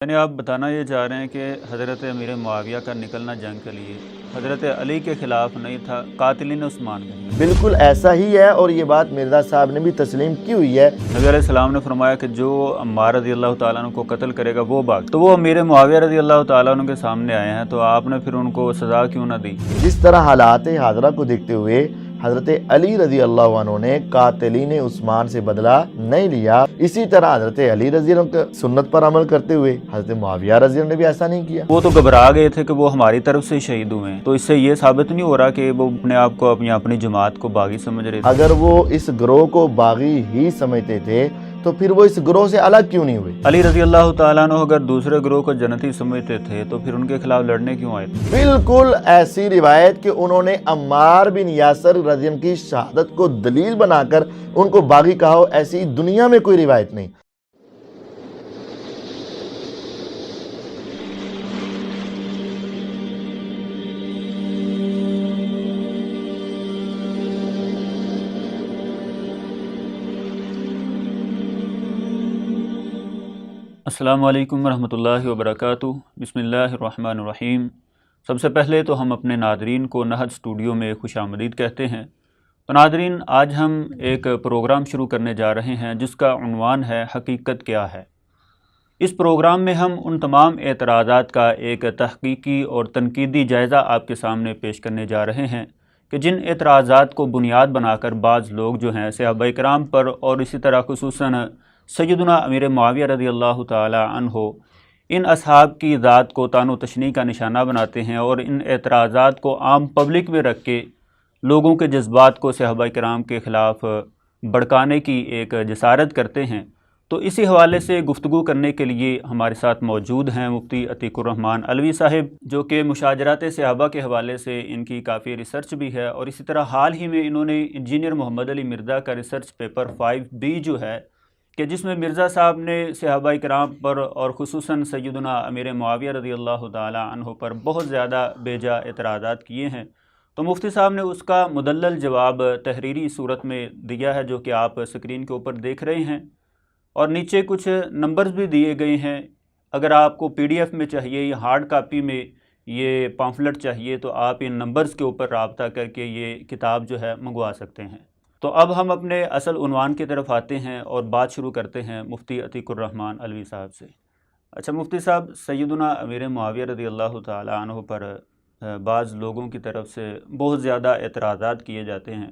یعنی آپ بتانا یہ چاہ رہے ہیں کہ حضرت امیر معاویہ کا نکلنا جنگ کے لیے حضرت علی کے خلاف نہیں تھا، قاتلین عثمان کے خلاف۔ بالکل ایسا ہی ہے، اور یہ بات مرزا صاحب نے بھی تسلیم کی ہوئی ہے۔ نبی علیہ السلام نے فرمایا کہ جو عمار رضی اللہ تعالیٰ عنہ کو قتل کرے گا وہ باغ، تو وہ امیر معاویہ رضی اللہ تعالیٰ عنہ کے سامنے آئے ہیں، تو آپ نے پھر ان کو سزا کیوں نہ دی؟ جس طرح حالات حاضرہ کو دیکھتے ہوئے حضرت علی رضی اللہ عنہ نے قاتلین عثمان سے بدلہ نہیں لیا، اسی طرح حضرت علی رضی اللہ عنہ سنت پر عمل کرتے ہوئے حضرت معاویہ رضی اللہ عنہ نے بھی ایسا نہیں کیا۔ وہ تو گھبرا گئے تھے کہ وہ ہماری طرف سے شہید ہوئے ہیں، تو اس سے یہ ثابت نہیں ہو رہا کہ وہ اپنے آپ کو اپنی جماعت کو باغی سمجھ رہے تھے؟ اگر وہ اس گروہ کو باغی ہی سمجھتے تھے تو پھر وہ اس گروہ سے الگ کیوں نہیں ہوئے؟ علی رضی اللہ تعالیٰ عنہ اگر دوسرے گروہ کو جنتی سمجھتے تھے تو پھر ان کے خلاف لڑنے کیوں آئے تھے؟ بالکل ایسی روایت کہ انہوں نے عمار بن یاسر رضی اللہ عنہ کی شہادت کو دلیل بنا کر ان کو باغی کہا ہو، ایسی دنیا میں کوئی روایت نہیں۔ السلام علیکم ورحمۃ اللہ وبرکاتہ۔ بسم اللہ الرحمن الرحیم۔ سب سے پہلے تو ہم اپنے ناظرین کو نہج اسٹوڈیو میں خوش آمدید کہتے ہیں۔ تو ناظرین، آج ہم ایک پروگرام شروع کرنے جا رہے ہیں جس کا عنوان ہے حقیقت کیا ہے۔ اس پروگرام میں ہم ان تمام اعتراضات کا ایک تحقیقی اور تنقیدی جائزہ آپ کے سامنے پیش کرنے جا رہے ہیں کہ جن اعتراضات کو بنیاد بنا کر بعض لوگ جو ہیں صحابہ کرام پر اور اسی طرح خصوصاً سیدنا امیر معاویہ رضی اللہ تعالی عنہ ان اصحاب کی ذات کو طعن و تشنیع کا نشانہ بناتے ہیں، اور ان اعتراضات کو عام پبلک میں رکھ کے لوگوں کے جذبات کو صحابہ کرام کے خلاف بھڑکانے کی ایک جسارت کرتے ہیں۔ تو اسی حوالے سے گفتگو کرنے کے لیے ہمارے ساتھ موجود ہیں مفتی عتیق الرحمن علوی صاحب، جو کہ مشاجرات صحابہ کے حوالے سے ان کی کافی ریسرچ بھی ہے، اور اسی طرح حال ہی میں انہوں نے انجینئر محمد علی مرزا کا ریسرچ پیپر 5B جو ہے کہ جس میں مرزا صاحب نے صحابہ کرام پر اور خصوصاً سیدنا امیر معاویہ رضی اللہ تعالی عنہ پر بہت زیادہ بیجا اعتراضات کیے ہیں، تو مفتی صاحب نے اس کا مدلل جواب تحریری صورت میں دیا ہے جو کہ آپ اسکرین کے اوپر دیکھ رہے ہیں، اور نیچے کچھ نمبرز بھی دیے گئے ہیں۔ اگر آپ کو PDF میں چاہیے یا ہارڈ کاپی میں یہ پامفلٹ چاہیے تو آپ ان نمبرز کے اوپر رابطہ کر کے یہ کتاب جو ہے منگوا سکتے ہیں۔ تو اب ہم اپنے اصل عنوان کی طرف آتے ہیں اور بات شروع کرتے ہیں مفتی عتیق الرحمن علوی صاحب سے۔ اچھا مفتی صاحب، سیدنا امیر معاویہ رضی اللہ تعالی عنہ پر بعض لوگوں کی طرف سے بہت زیادہ اعتراضات کیے جاتے ہیں،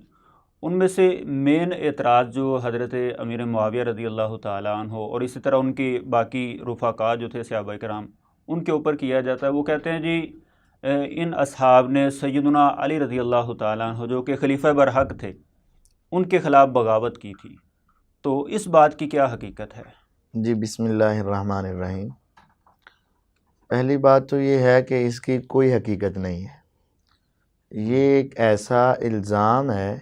ان میں سے مین اعتراض جو حضرت امیر معاویہ رضی اللہ تعالی عنہ اور اسی طرح ان کی باقی رفقا جو تھے صحابہ کرام ان کے اوپر کیا جاتا ہے، وہ کہتے ہیں جی ان اصحاب نے سیدنا علی رضی اللہ تعالی عنہ جو کہ خلیفہ برحق تھے ان کے خلاف بغاوت کی تھی، تو اس بات کی کیا حقیقت ہے؟ جی بسم اللہ الرحمن الرحیم۔ پہلی بات تو یہ ہے کہ اس کی کوئی حقیقت نہیں ہے، یہ ایک ایسا الزام ہے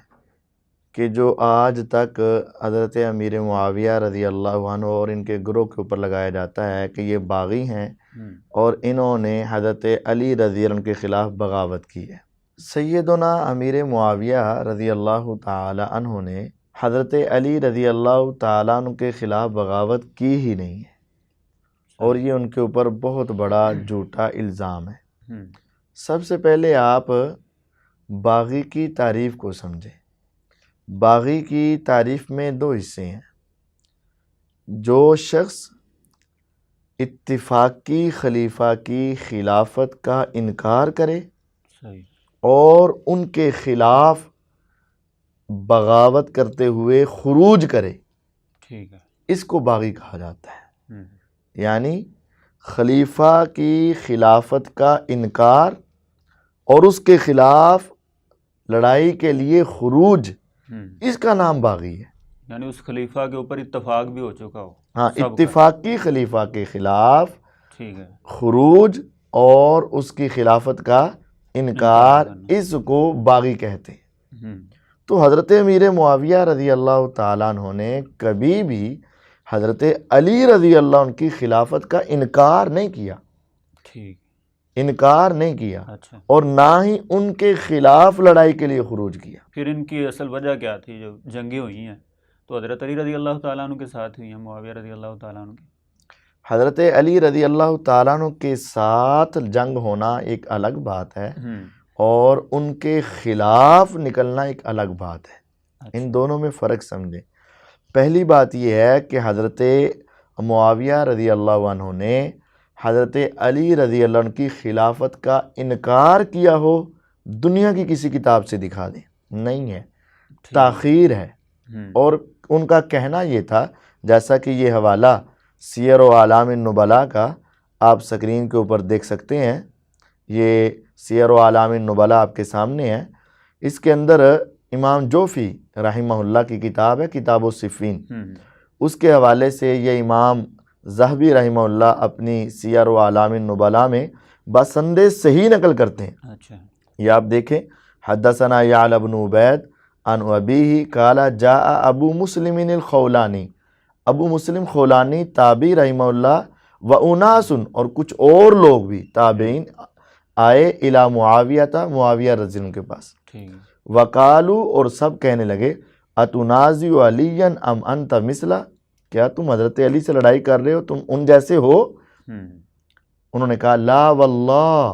کہ جو آج تک حضرت امیر معاویہ رضی اللہ عنہ اور ان کے گروہ کے اوپر لگایا جاتا ہے کہ یہ باغی ہیں اور انہوں نے حضرت علی رضی اللہ عنہ کے خلاف بغاوت کی ہے۔ سیدنا امیر معاویہ رضی اللہ تعالی عنہ نے حضرت علی رضی اللہ تعالی عنہ کے خلاف بغاوت کی ہی نہیں ہے، اور یہ ان کے اوپر بہت بڑا جھوٹا الزام ہے۔ سب سے پہلے آپ باغی کی تعریف کو سمجھیں۔ باغی کی تعریف میں دو حصے ہیں۔ جو شخص اتفاقی خلیفہ کی خلافت کا انکار کرے اور ان کے خلاف بغاوت کرتے ہوئے خروج کرے، ٹھیک ہے، اس کو باغی کہا جاتا ہے۔ یعنی خلیفہ کی خلافت کا انکار اور اس کے خلاف لڑائی کے لیے خروج، اس کا نام باغی ہے۔ یعنی اس خلیفہ کے اوپر اتفاق بھی ہو چکا ہو، ہاں، اتفاقی خلیفہ کے خلاف ٹھیک ہے، خروج اور اس کی خلافت کا انکار، اس کو باغی کہتے ہیں۔ تو حضرت امیر معاویہ رضی اللہ تعالیٰ عنہ نے کبھی بھی حضرت علی رضی اللہ عنہ کی خلافت کا انکار نہیں کیا، انکار نہیں کیا، اور نہ ہی ان کے خلاف لڑائی کے لیے خروج کیا۔ پھر ان کی اصل وجہ کیا تھی؟ جو جنگیں ہوئی ہیں تو حضرت علی رضی اللہ تعالیٰ عنہ کے ساتھ ہوئی ہیں، معاویہ رضی اللہ تعالیٰ عنہ کی۔ حضرت علی رضی اللہ تعالیٰ عنہ کے ساتھ جنگ ہونا ایک الگ بات ہے اور ان کے خلاف نکلنا ایک الگ بات ہے. ان دونوں میں فرق سمجھیں. پہلی بات یہ ہے کہ حضرت معاویہ رضی اللہ عنہ نے حضرت علی رضی اللہ عنہ کی خلافت کا انکار کیا ہو، دنیا کی کسی کتاب سے دکھا دیں. نہیں ہے، تاخیر ہے. اور ان کا کہنا یہ تھا، جیسا کہ یہ حوالہ سیر و اعلام النبلاء کا آپ سکرین کے اوپر دیکھ سکتے ہیں. یہ سیر و اعلام النبلاء آپ کے سامنے ہے. اس کے اندر امام جوفی رحمہ اللہ کی کتاب ہے کتاب الصفین، اس کے حوالے سے یہ امام ذہبی رحمہ اللہ اپنی سیر و اعلام النبلاء میں بسند صحیح نقل کرتے ہیں. یہ آپ دیکھیں، حدثنا یعلا بن عبید عن ابیہ قال جاء ابو مسلم الخولانی، ابو مسلم خولانی تابعی رحمہ اللہ، و اناس اور کچھ اور لوگ بھی تابعین آئے الی معاویہ معاویہ رضی اللہ عنہ کے پاس. وقالو اور سب کہنے لگے اتنازع علی ام انت مثلا، کیا تم حضرت علی سے لڑائی کر رہے ہو، تم ان جیسے ہو؟ انہوں نے کہا لا واللہ،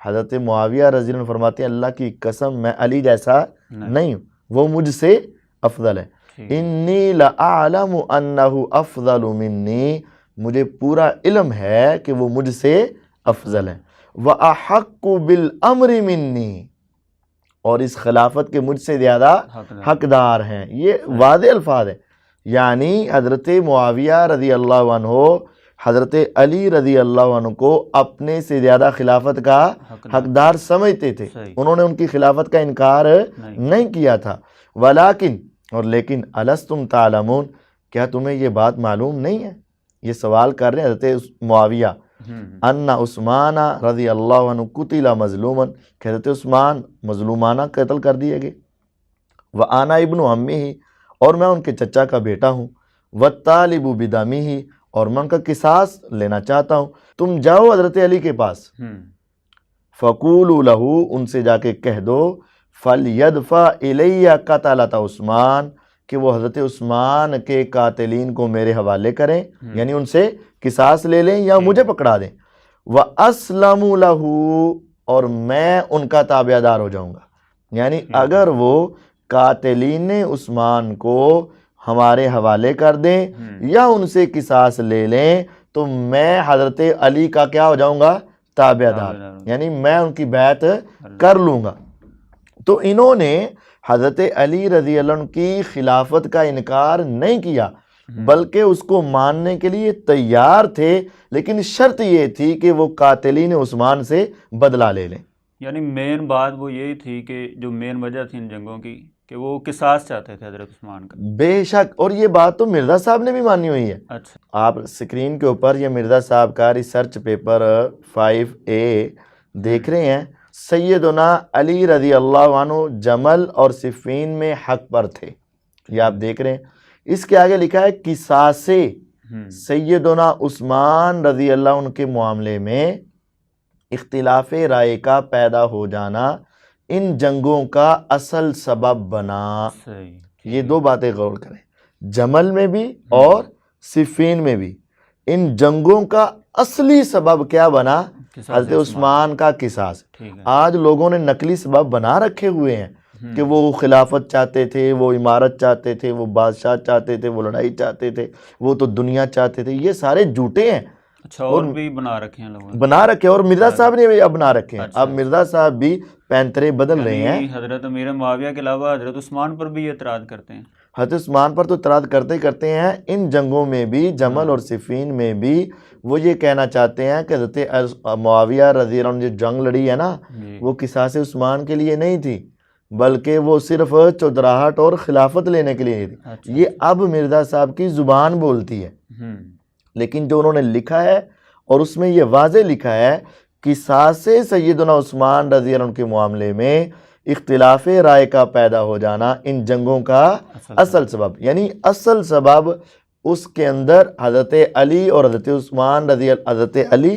حضرت معاویہ رضی اللہ عنہ فرماتے ہیں اللہ کی قسم میں علی جیسا نہیں ہوں، وہ مجھ سے افضل ہے. انی لأعلم انہ افضل منی، مجھے پورا علم ہے کہ وہ مجھ سے افضل ہے. وَأَحَقُّ بِالْأَمْرِ مِنِّي، اور اس خلافت کے مجھ سے زیادہ حقدار ہیں. یہ واضح الفاظ ہیں. یعنی حضرت معاویہ رضی اللہ عنہ حضرت علی رضی اللہ عنہ کو اپنے سے زیادہ خلافت کا حقدار سمجھتے تھے. انہوں نے ان کی خلافت کا انکار نہیں کیا تھا. ولیکن، اور لیکن، الستم تعلمون، کیا تمہیں یہ بات معلوم نہیں ہے؟ یہ سوال کر رہے ہیں حضرت معاویہ. ان عثمان رضی اللہ عنہ قتل مظلوما، کہ حضرت عثمان مظلومانہ قتل کر دیے گئے. وانا ابن عمہ، اور میں ان کے چچا کا بیٹا ہوں. والطالب بدمہ، اور میں ان کا قصاص لینا چاہتا ہوں. تم جاؤ حضرت علی کے پاس. فقولوا لہ، ان سے جا کے کہہ دو، فلیدفع الی قتلۃ عثمان، کہ وہ حضرت عثمان کے قاتلین کو میرے حوالے کریں، یعنی ان سے قصاص لے لیں یا مجھے پکڑا دیں. وَأَسْلَمُ لَهُ، اور میں ان کا تابع دار ہو جاؤں گا. یعنی اگر وہ قاتلین عثمان کو ہمارے حوالے کر دیں یا ان سے قصاص لے لیں تو میں حضرت علی کا کیا ہو جاؤں گا؟ تابع دار. یعنی میں ان کی بیعت کر لوں گا. تو انہوں نے حضرت علی رضی اللہ عنہ کی خلافت کا انکار نہیں کیا، بلکہ اس کو ماننے کے لیے تیار تھے، لیکن شرط یہ تھی کہ وہ قاتلین عثمان سے بدلہ لے لیں. یعنی مین بات وہ یہی تھی کہ جو مین وجہ تھی ان جنگوں کی کہ وہ قصاص چاہتے تھے حضرت عثمان کا. بے شک، اور یہ بات تو مرزا صاحب نے بھی مانی ہوئی ہے. اچھا، آپ سکرین کے اوپر یہ مرزا صاحب کا ریسرچ پیپر 5A دیکھ رہے ہیں. سیدنا علی رضی اللہ عنہ جمل اور صفین میں حق پر تھے، یہ آپ دیکھ رہے ہیں. اس کے آگے لکھا ہے قصاص سیدنا عثمان رضی اللہ عنہ کے معاملے میں اختلاف رائے کا پیدا ہو جانا ان جنگوں کا اصل سبب بنا. یہ دو باتیں غور کریں، جمل میں بھی اور صفین میں بھی ان جنگوں کا اصلی سبب کیا بنا؟ حضرت عثمان کا قصاص. آج لوگوں نے نقلی سبب بنا رکھے ہوئے ہیں کہ وہ خلافت چاہتے تھے، وہ عمارت چاہتے تھے، وہ بادشاہ چاہتے تھے، وہ لڑائی چاہتے تھے، وہ تو دنیا چاہتے تھے. یہ سارے جھوٹے ہیں. اچھا، اور بھی بنا رکھے ہیں لوگوں نے، بنا رکھے، اور مرزا صاحب نے بھی اب بنا رکھے ہیں. اب مرزا صاحب بھی پینترے بدل رہے ہیں. حضرت امیر معاویہ کے علاوہ حضرت عثمان پر بھی اعتراض کرتے ہیں. حضرت عثمان پر تو اعتراض کرتے ہیں. ان جنگوں میں بھی، جمل اور صفین میں بھی، وہ یہ کہنا چاہتے ہیں کہ حضرت معاویہ رضی اللہ عنہ جو جنگ لڑی ہے نا، وہ قصاص عثمان کے لیے نہیں تھی، بلکہ وہ صرف چودراہٹ اور خلافت لینے کے لیے تھی. یہ اب مرزا صاحب کی زبان بولتی ہے، لیکن جو انہوں نے لکھا ہے اور اس میں یہ واضح لکھا ہے قصاص سیدنا عثمان رضی اللہ عنہ کے معاملے میں اختلاف رائے کا پیدا ہو جانا ان جنگوں کا اصل سبب. یعنی اصل سبب اس کے اندر حضرت علی اور حضرت عثمان حضرت علی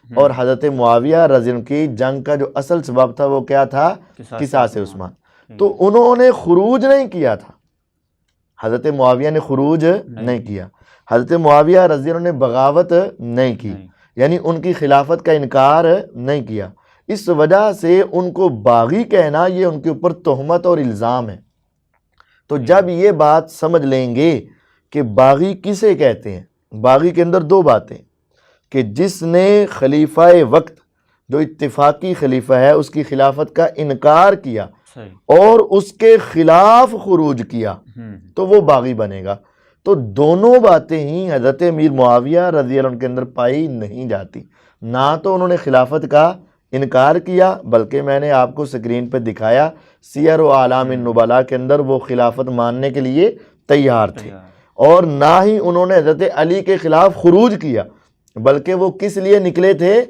اور حضرت معاویہ رضی اللہ عنہ کی جنگ کا جو اصل سبب تھا وہ کیا تھا؟ قصاص عثمان. تو انہوں نے خروج نہیں کیا تھا، حضرت معاویہ نے خروج نہیں کیا. حضرت معاویہ رضی اللہ عنہ نے بغاوت نہیں کی، یعنی ان کی خلافت کا انکار نہیں کیا، اس وجہ سے ان کو باغی کہنا یہ ان کے اوپر تہمت اور الزام ہے۔ تو جب یہ بات سمجھ لیں گے کہ باغی کسے کہتے ہیں، باغی کے اندر دو باتیں، کہ جس نے خلیفہ وقت جو اتفاقی خلیفہ ہے اس کی خلافت کا انکار کیا اور اس کے خلاف خروج کیا تو وہ باغی بنے گا۔ تو دونوں باتیں ہی حضرت امیر معاویہ رضی اللہ عنہ کے اندر پائی نہیں جاتی، نہ تو انہوں نے خلافت کا انکار کیا، بلکہ میں نے آپ کو سکرین پہ دکھایا سیر و اعلام النبلاء کے اندر وہ خلافت ماننے کے لیے تیار تھے، اور نہ ہی انہوں نے حضرت علی کے خلاف خروج کیا، بلکہ وہ کس لیے نکلے تھے؟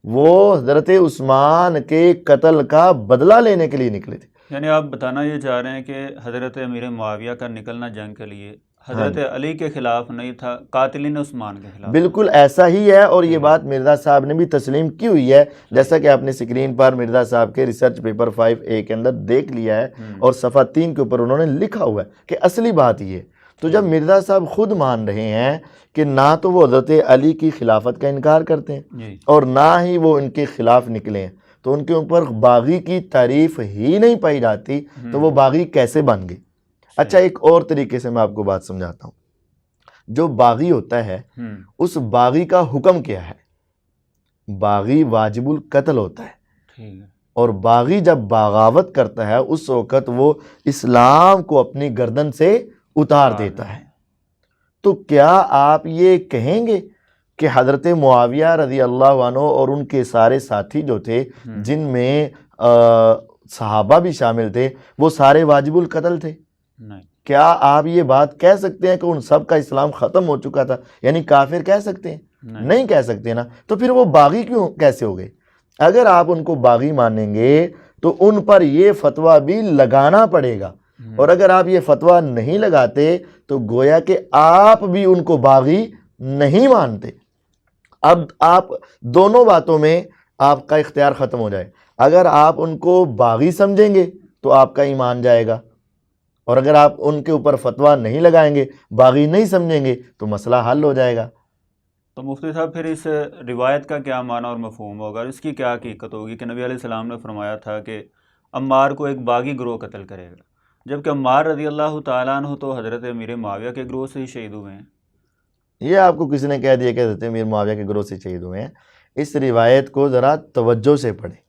وہ حضرت عثمان کے قتل کا بدلہ لینے کے لیے نکلے تھے۔ یعنی آپ بتانا یہ چاہ رہے ہیں کہ حضرت امیر معاویہ کا نکلنا جنگ کے لیے حضرت علی کے خلاف نہیں تھا، قاتلین عثمان کے خلاف۔ بالکل ایسا ہی ہے، اور یہ بات مرزا صاحب نے بھی تسلیم کی ہوئی ہے، جیسا کہ آپ نے سکرین پر مرزا صاحب کے ریسرچ پیپر 5A کے اندر دیکھ لیا ہے، اور صفحہ 3 کے اوپر انہوں نے لکھا ہوا ہے کہ اصلی بات یہ۔ تو جب مرزا صاحب خود مان رہے ہیں کہ نہ تو وہ حضرت علی کی خلافت کا انکار کرتے ہیں اور نہ ہی وہ ان کے خلاف نکلے ہیں، تو ان کے اوپر باغی کی تعریف ہی نہیں پائی جاتی، تو وہ باغی کیسے بن گئے؟ اچھا، ایک اور طریقے سے میں آپ کو بات سمجھاتا ہوں۔ جو باغی ہوتا ہے اس باغی کا حکم کیا ہے؟ باغی واجب القتل ہوتا ہے، اور باغی جب بغاوت کرتا ہے اس وقت وہ اسلام کو اپنی گردن سے اتار دیتا ہے۔ تو کیا آپ یہ کہیں گے کہ حضرت معاویہ رضی اللہ عنہ اور ان کے سارے ساتھی جو تھے، جن میں صحابہ بھی شامل تھے، وہ سارے واجب القتل تھے؟ نہیں۔ کیا آپ یہ بات کہہ سکتے ہیں کہ ان سب کا اسلام ختم ہو چکا تھا، یعنی کافر کہہ سکتے ہیں؟ نہیں کہہ سکتے نا۔ تو پھر وہ باغی کیوں کیسے ہو گئے؟ اگر آپ ان کو باغی مانیں گے تو ان پر یہ فتویٰ بھی لگانا پڑے گا، اور اگر آپ یہ فتویٰ نہیں لگاتے تو گویا کہ آپ بھی ان کو باغی نہیں مانتے۔ اب آپ دونوں باتوں میں آپ کا اختیار ختم ہو جائے، اگر آپ ان کو باغی سمجھیں گے تو آپ کا ایمان جائے گا، اور اگر آپ ان کے اوپر فتویٰ نہیں لگائیں گے، باغی نہیں سمجھیں گے، تو مسئلہ حل ہو جائے گا۔ تو مفتی صاحب پھر اس روایت کا کیا معنی اور مفہوم ہوگا، اس کی کیا حقیقت ہوگی کہ نبی علیہ السلام نے فرمایا تھا کہ عمار کو ایک باغی گروہ قتل کرے گا، جبکہ عمار رضی اللہ تعالیٰ عنہ تو حضرت امیر معاویہ کے گروہ سے ہی شہید ہوئے ہیں؟ یہ آپ کو کسی نے کہہ دیا کہ حضرت امیر معاویہ کے گروہ سے شہید ہوئے ہیں؟ اس روایت کو ذرا توجہ سے پڑھیں۔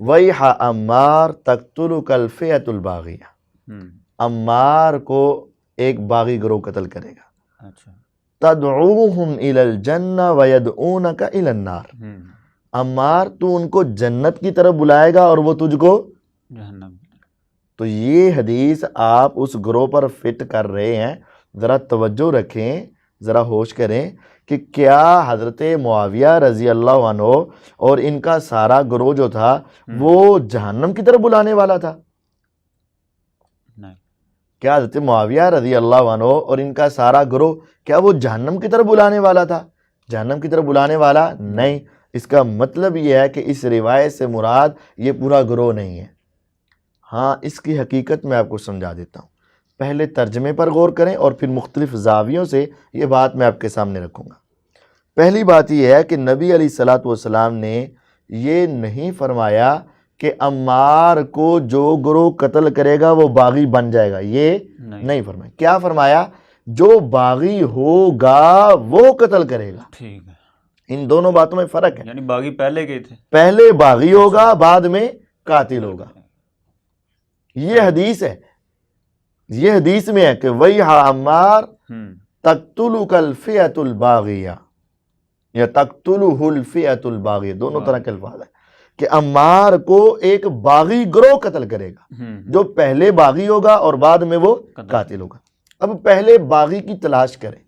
وَيْحَ عَمَّارَ تَقْتُلُكَ الْفِئَةُ الْبَاغِيَةُ، عمار کو ایک باغی گروہ قتل کرے گا۔ تَدْعُوهُمْ إِلَى الْجَنَّةِ وَيَدْعُونَكَ إِلَى النَّارِ، عمار تو ان کو جنت کی طرف بلائے گا اور وہ تجھ کو جہنم۔ تو یہ حدیث آپ اس گروہ پر فٹ کر رہے ہیں۔ ذرا توجہ رکھیں، ذرا ہوش کریں کہ کیا حضرت معاویہ رضی اللہ عنہ اور ان کا سارا گروہ جو تھا وہ جہنم کی طرف بلانے والا تھا؟ کیا حضرت معاویہ رضی اللہ عنہ اور ان کا سارا گروہ کیا وہ جہنم کی طرف بلانے والا تھا؟ جہنم کی طرف بلانے والا نہیں۔ اس کا مطلب یہ ہے کہ اس روایت سے مراد یہ پورا گروہ نہیں ہے۔ ہاں، اس کی حقیقت میں آپ کو سمجھا دیتا ہوں۔ پہلے ترجمے پر غور کریں اور پھر مختلف زاویوں سے یہ بات میں آپ کے سامنے رکھوں گا۔ پہلی بات یہ ہے کہ نبی علیہ الصلوۃ والسلام نے یہ نہیں فرمایا کہ عمار کو جو گروہ قتل کرے گا وہ باغی بن جائے گا، یہ نہیں فرمایا۔ کیا فرمایا؟ جو باغی ہوگا وہ قتل کرے گا۔ ٹھیک ہے، ان دونوں باتوں میں فرق ہے۔ یعنی باغی پہلے گئے تھے، پہلے باغی ہوگا، بعد میں قاتل ہوگا۔ یہ حدیث ہے، یہ حدیث میں ہے کہ وَيْحَ عَمَّارَ تَقْتُلُكَ الْفِئَةُ الْبَاغِيَةُ یا تَقْتُلُهُ الْفِئَةُ الْبَاغِيَةُ، دونوں طرح کے الفاظ ہیں کہ عمار کو ایک باغی گروہ قتل کرے گا، جو پہلے باغی ہوگا اور بعد میں وہ قاتل ہوگا۔ اب پہلے باغی کی تلاش کریں۔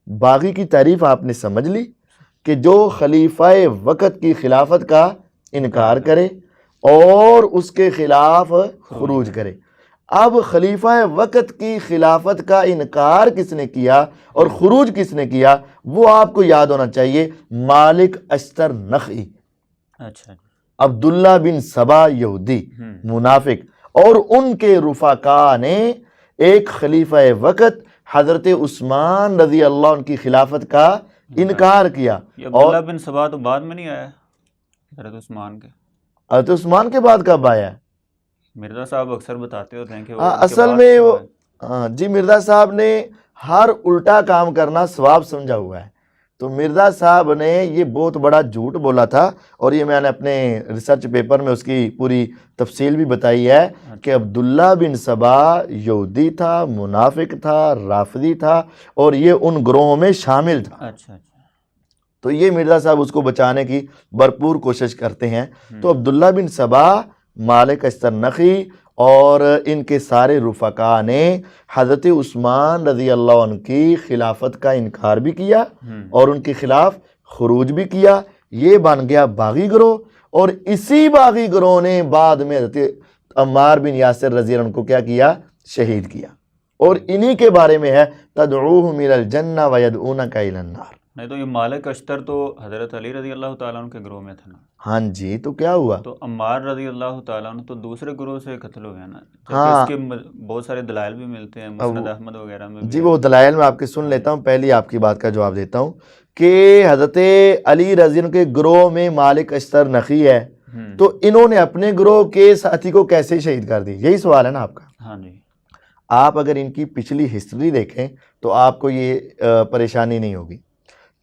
باغی کی تعریف آپ نے سمجھ لی کہ جو خلیفہ وقت کی خلافت کا انکار کرے اور اس کے خلاف خروج کرے۔ اب خلیفہ وقت کی خلافت کا انکار کس نے کیا اور خروج کس نے کیا، وہ آپ کو یاد ہونا چاہیے، مالک اشتر نخعی، اچھا، عبداللہ بن سبا یہودی منافق، اور ان کے رفقا نے ایک خلیفہ وقت حضرت عثمان رضی اللہ عنہ کی خلافت کا انکار کیا. یہ عبداللہ بن سبا تو بعد میں نہیں آیا حضرت عثمان کے؟ حضرت عثمان کے بعد کب آیا؟ مرزا صاحب اکثر بتاتے ہوتے ہیں کہ اصل میں وہ جی مرزا صاحب نے ہر الٹا کام کرنا ثواب سمجھا ہوا ہے. تو مرزا صاحب نے یہ بہت بڑا جھوٹ بولا تھا، اور یہ میں نے اپنے ریسرچ پیپر میں اس کی پوری تفصیل بھی بتائی ہے کہ عبداللہ بن سبا یہودی تھا، منافق تھا، رافضی تھا، اور یہ ان گروہوں میں شامل تھا. اچھا. تو یہ مرزا صاحب اس کو بچانے کی بھرپور کوشش کرتے ہیں. تو عبداللہ بن سبا، مالک اشتر نخی اور ان کے سارے رفقا نے حضرت عثمان رضی اللہ عنہ کی خلافت کا انکار بھی کیا اور ان کے خلاف خروج بھی کیا. یہ بن گیا باغی گروہ، اور اسی باغی گروہ نے بعد میں حضرت عمار بن یاسر رضی اللہ عنہ کو کیا کیا؟ شہید کیا. اور انہی کے بارے میں ہے تدعوہم الی الجنہ ویدعونک الی النار. نہیں تو یہ مالک اشتر تو حضرت علی رضی اللہ تعالیٰ عنہ کے گروہ میں تھا نا. ہاں جی، تو کیا ہوا؟ تو عمار رضی اللہ تعالیٰ عنہ تو دوسرے گروہ سے قتل ہو گیا نا. ہاں، اس کے بہت سارے دلائل بھی ملتے ہیں مسند احمد وغیرہ میں. جی وہ دلائل میں آپ کے سن لیتا ہوں، پہلی آپ کی بات کا جواب دیتا ہوں کہ حضرت علی رضی اللہ عنہ کے گروہ میں مالک اشتر نخی ہے، تو انہوں نے اپنے گروہ کے ساتھی کو کیسے شہید کر دی؟ یہی سوال ہے نا آپ کا. ہاں جی. آپ اگر ان کی پچھلی ہسٹری دیکھیں تو آپ کو یہ پریشانی نہیں ہوگی.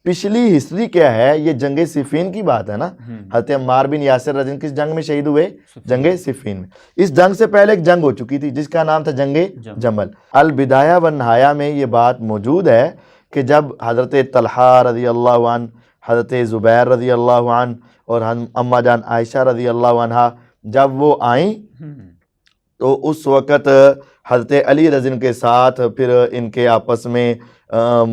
پچھلی ہسٹری کیا ہے؟ یہ جنگ صفین کی بات ہے نا. حضرت عمار بن یاسر رضی اللہ عنہ کس جنگ میں شہید ہوئے؟ جنگ صفین میں. اس جنگ سے پہلے ایک جنگ ہو چکی تھی جس کا نام تھا جنگ جمل. البدایہ والنہایہ میں یہ بات موجود ہے کہ جب حضرت طلحہ رضی اللہ عنہ، حضرت زبیر رضی اللہ عنہ اور اماں جان عائشہ رضی اللہ عنہ جب وہ آئیں تو اس وقت حضرت علی رضی اللہ عنہ کے ساتھ پھر ان کے آپس میں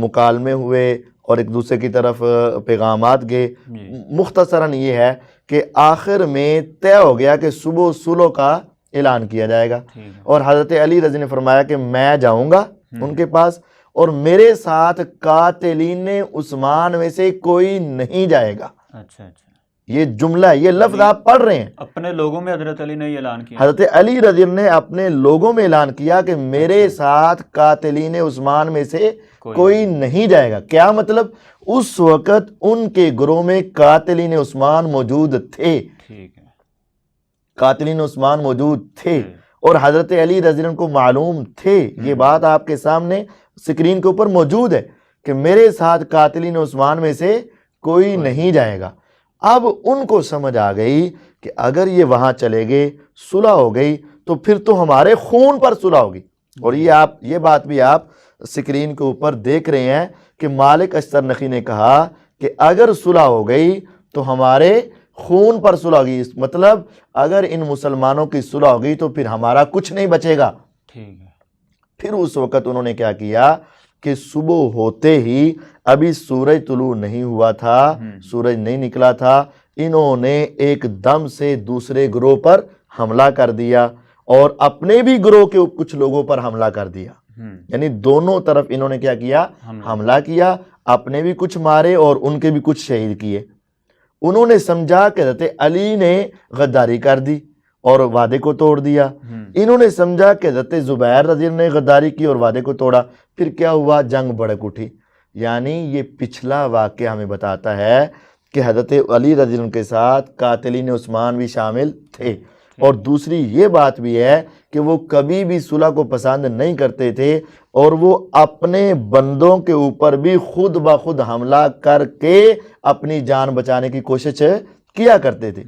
مکالمے ہوئے اور ایک دوسرے کی طرف پیغامات گئے. مختصراً یہ ہے کہ آخر میں طے ہو گیا کہ صبح صلح کا اعلان کیا جائے گا، اور حضرت علی رضی نے فرمایا کہ میں جاؤں گا ان کے پاس، اور میرے ساتھ قاتلین عثمان میں سے کوئی نہیں جائے گا. اچھا. یہ جملہ، یہ لفظ آپ پڑھ رہے ہیں. اپنے لوگوں میں حضرت علی نے یہ اعلان کیا. حضرت علی رضی اللہ نے اپنے لوگوں میں اعلان کیا کہ میرے ساتھ قاتلین عثمان میں سے کوئی نہیں جائے گا. کیا مطلب؟ اس وقت ان کے گروہ میں قاتلین عثمان موجود تھے. ٹھیک ہے. قاتلین عثمان موجود تھے اور حضرت علی رضی اللہ عنہ کو معلوم تھے. یہ بات آپ کے سامنے سکرین کے اوپر موجود ہے کہ میرے ساتھ قاتلین عثمان میں سے کوئی نہیں جائے گا. اب ان کو سمجھ آ گئی کہ اگر یہ وہاں چلے گئے، صلح ہو گئی، تو پھر تو ہمارے خون پر صلح ہوگی. اور یہ بات بھی آپ سکرین کے اوپر دیکھ رہے ہیں کہ مالک اشتر نخی نے کہا کہ اگر صلح ہو گئی تو ہمارے خون پر صلح ہوگی. مطلب اگر ان مسلمانوں کی صلح ہوگی تو پھر ہمارا کچھ نہیں بچے گا. ٹھیک ہے. پھر اس وقت انہوں نے کیا کیا کہ صبح ہوتے ہی، ابھی سورج طلوع نہیں ہوا تھا، سورج نہیں نکلا تھا، انہوں نے ایک دم سے دوسرے گروہ پر حملہ کر دیا اور اپنے بھی گروہ کے کچھ لوگوں پر حملہ کر دیا. یعنی دونوں طرف انہوں نے کیا کیا؟ حملہ کیا. اپنے بھی کچھ مارے اور ان کے بھی کچھ شہید کیے. انہوں نے سمجھا کہ حضرت علی نے غداری کر دی اور وعدے کو توڑ دیا. انہوں نے سمجھا کہ حضرت زبیر رضی اللہ عنہ نے غداری کی اور وعدے کو توڑا. پھر کیا ہوا؟ جنگ بھڑک اٹھی. یعنی یہ پچھلا واقعہ ہمیں بتاتا ہے کہ حضرت علی رضی اللہ عنہ کے ساتھ قاتلین عثمان بھی شامل تھے. اور دوسری یہ بات بھی ہے کہ وہ کبھی بھی صلح کو پسند نہیں کرتے تھے اور وہ اپنے بندوں کے اوپر بھی خود بخود حملہ کر کے اپنی جان بچانے کی کوشش کیا کرتے تھے.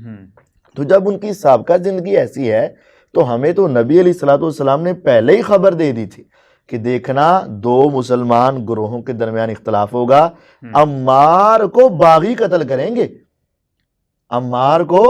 تو جب ان کی سابقہ زندگی ایسی ہے تو ہمیں تو نبی علیہ الصلوۃ والسلام نے پہلے ہی خبر دے دی تھی کہ دیکھنا دو مسلمان گروہوں کے درمیان اختلاف ہوگا، عمار کو باغی قتل کریں گے، عمار کو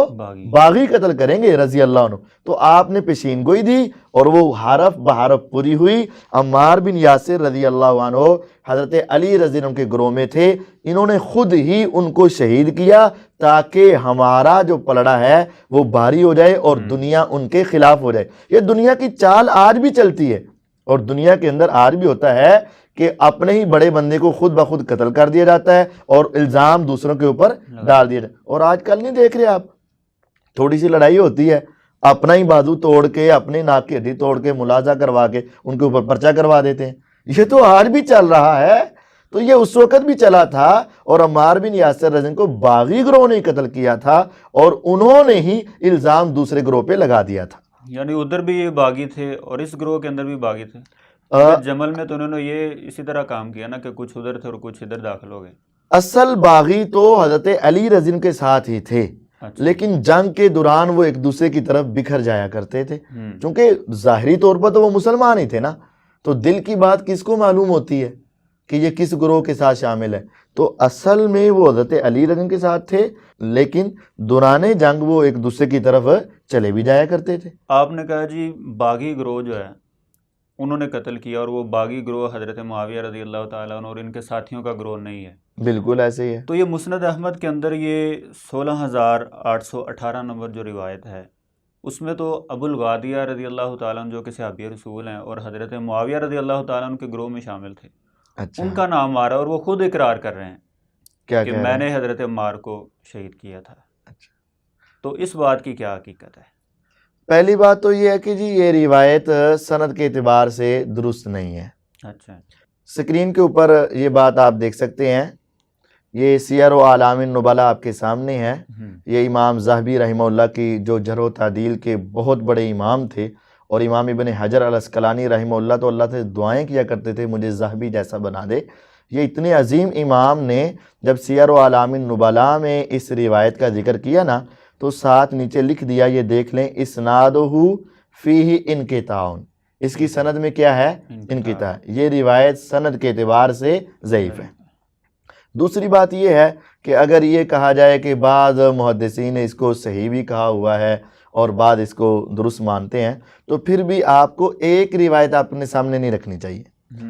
باغی قتل کریں گے رضی اللہ عنہ. تو آپ نے پیشین گوئی دی اور وہ حرف بحرف پوری ہوئی. عمار بن یاسر رضی اللہ عنہ حضرت علی رضی اللہ عنہ کے گروہ میں تھے. انہوں نے خود ہی ان کو شہید کیا تاکہ ہمارا جو پلڑا ہے وہ بھاری ہو جائے اور دنیا ان کے خلاف ہو جائے. یہ دنیا کی چال آج بھی چلتی ہے اور دنیا کے اندر آج بھی ہوتا ہے کہ اپنے ہی بڑے بندے کو خود بخود قتل کر دیا جاتا ہے اور الزام دوسروں کے اوپر ڈال دیا جاتا ہے. اور آج کل نہیں دیکھ رہے آپ، تھوڑی سی لڑائی ہوتی ہے، اپنا ہی بازو توڑ کے، اپنے ناک کی ہڈی توڑ کے، ملاحظہ کروا کے ان کے اوپر پرچہ کروا دیتے ہیں. یہ تو آج بھی چل رہا ہے، تو یہ اس وقت بھی چلا تھا، اور عمار بن یاسر رضی اللہ عنہ کو باغی گروہ نے قتل کیا تھا، اور انہوں نے ہی الزام دوسرے گروہ پہ لگا دیا تھا۔ یعنی ادھر بھی یہ باغی تھے اور اس گروہ کے اندر بھی باغی تھے۔ جمل میں تو انہوں نے یہ اسی طرح کام کیا نا کہ کچھ ادھر تھے اور کچھ ادھر داخل ہو گئے۔ اصل باغی تو حضرت علی رضی اللہ عنہ کے ساتھ ہی تھے، لیکن جنگ کے دوران وہ ایک دوسرے کی طرف بکھر جایا کرتے تھے، چونکہ ظاہری طور پر تو وہ مسلمان ہی تھے نا، تو دل کی بات کس کو معلوم ہوتی ہے کہ یہ کس گروہ کے ساتھ شامل ہے؟ تو اصل میں وہ حضرت علی رضی اللہ عنہ کے ساتھ تھے، لیکن دوران جنگ وہ ایک دوسرے کی طرف چلے بھی جایا کرتے تھے۔ آپ نے کہا جی باغی گروہ جو ہے انہوں نے قتل کیا، اور وہ باغی گروہ حضرت معاویہ رضی اللہ تعالیٰ عنہ اور ان کے ساتھیوں کا گروہ نہیں ہے۔ بالکل ایسے ہی ہے۔ تو یہ مسند احمد کے اندر یہ 16,818 نمبر جو روایت ہے، اس میں تو ابو الغادیہ رضی اللہ تعالیٰ عنہ جو کہ صحابی رسول ہیں اور حضرت معاویہ رضی اللہ تعالیٰ عنہ کے گروہ میں شامل تھے، اچھا، ان کا نام آ رہا ہے، اور وہ خود اقرار کر رہے ہیں کیا کہ کہہ میں رہے نے ہیں؟ حضرت عمار کو شہید کیا تھا۔ اچھا، تو اس بات کی کیا حقیقت ہے؟ پہلی بات تو یہ ہے کہ جی یہ روایت سند کے اعتبار سے درست نہیں ہے۔ اچھا، سکرین کے اوپر یہ بات آپ دیکھ سکتے ہیں، یہ سیر و اعلام النبلاء آپ کے سامنے ہے۔ یہ امام ذہبی رحمہ اللہ کی جو جرح و تعدیل کے بہت بڑے امام تھے، اور امام ابن حجر العسقلانی رحمہ اللہ تو اللہ سے دعائیں کیا کرتے تھے مجھے ذہبی جیسا بنا دے۔ یہ اتنے عظیم امام نے جب سیر و اعلام النبلاء میں اس روایت کا ذکر کیا نا، تو ساتھ نیچے لکھ دیا، یہ دیکھ لیں، اسنادہ فیہ انقطاع، اس کی سند میں کیا ہے؟ انقطاع۔ یہ روایت سند کے اعتبار سے ضعیف ہے۔ دوسری بات یہ ہے کہ اگر یہ کہا جائے کہ بعض محدثین نے اس کو صحیح بھی کہا ہوا ہے اور بعض اس کو درست مانتے ہیں، تو پھر بھی آپ کو ایک روایت اپنے سامنے نہیں رکھنی چاہیے،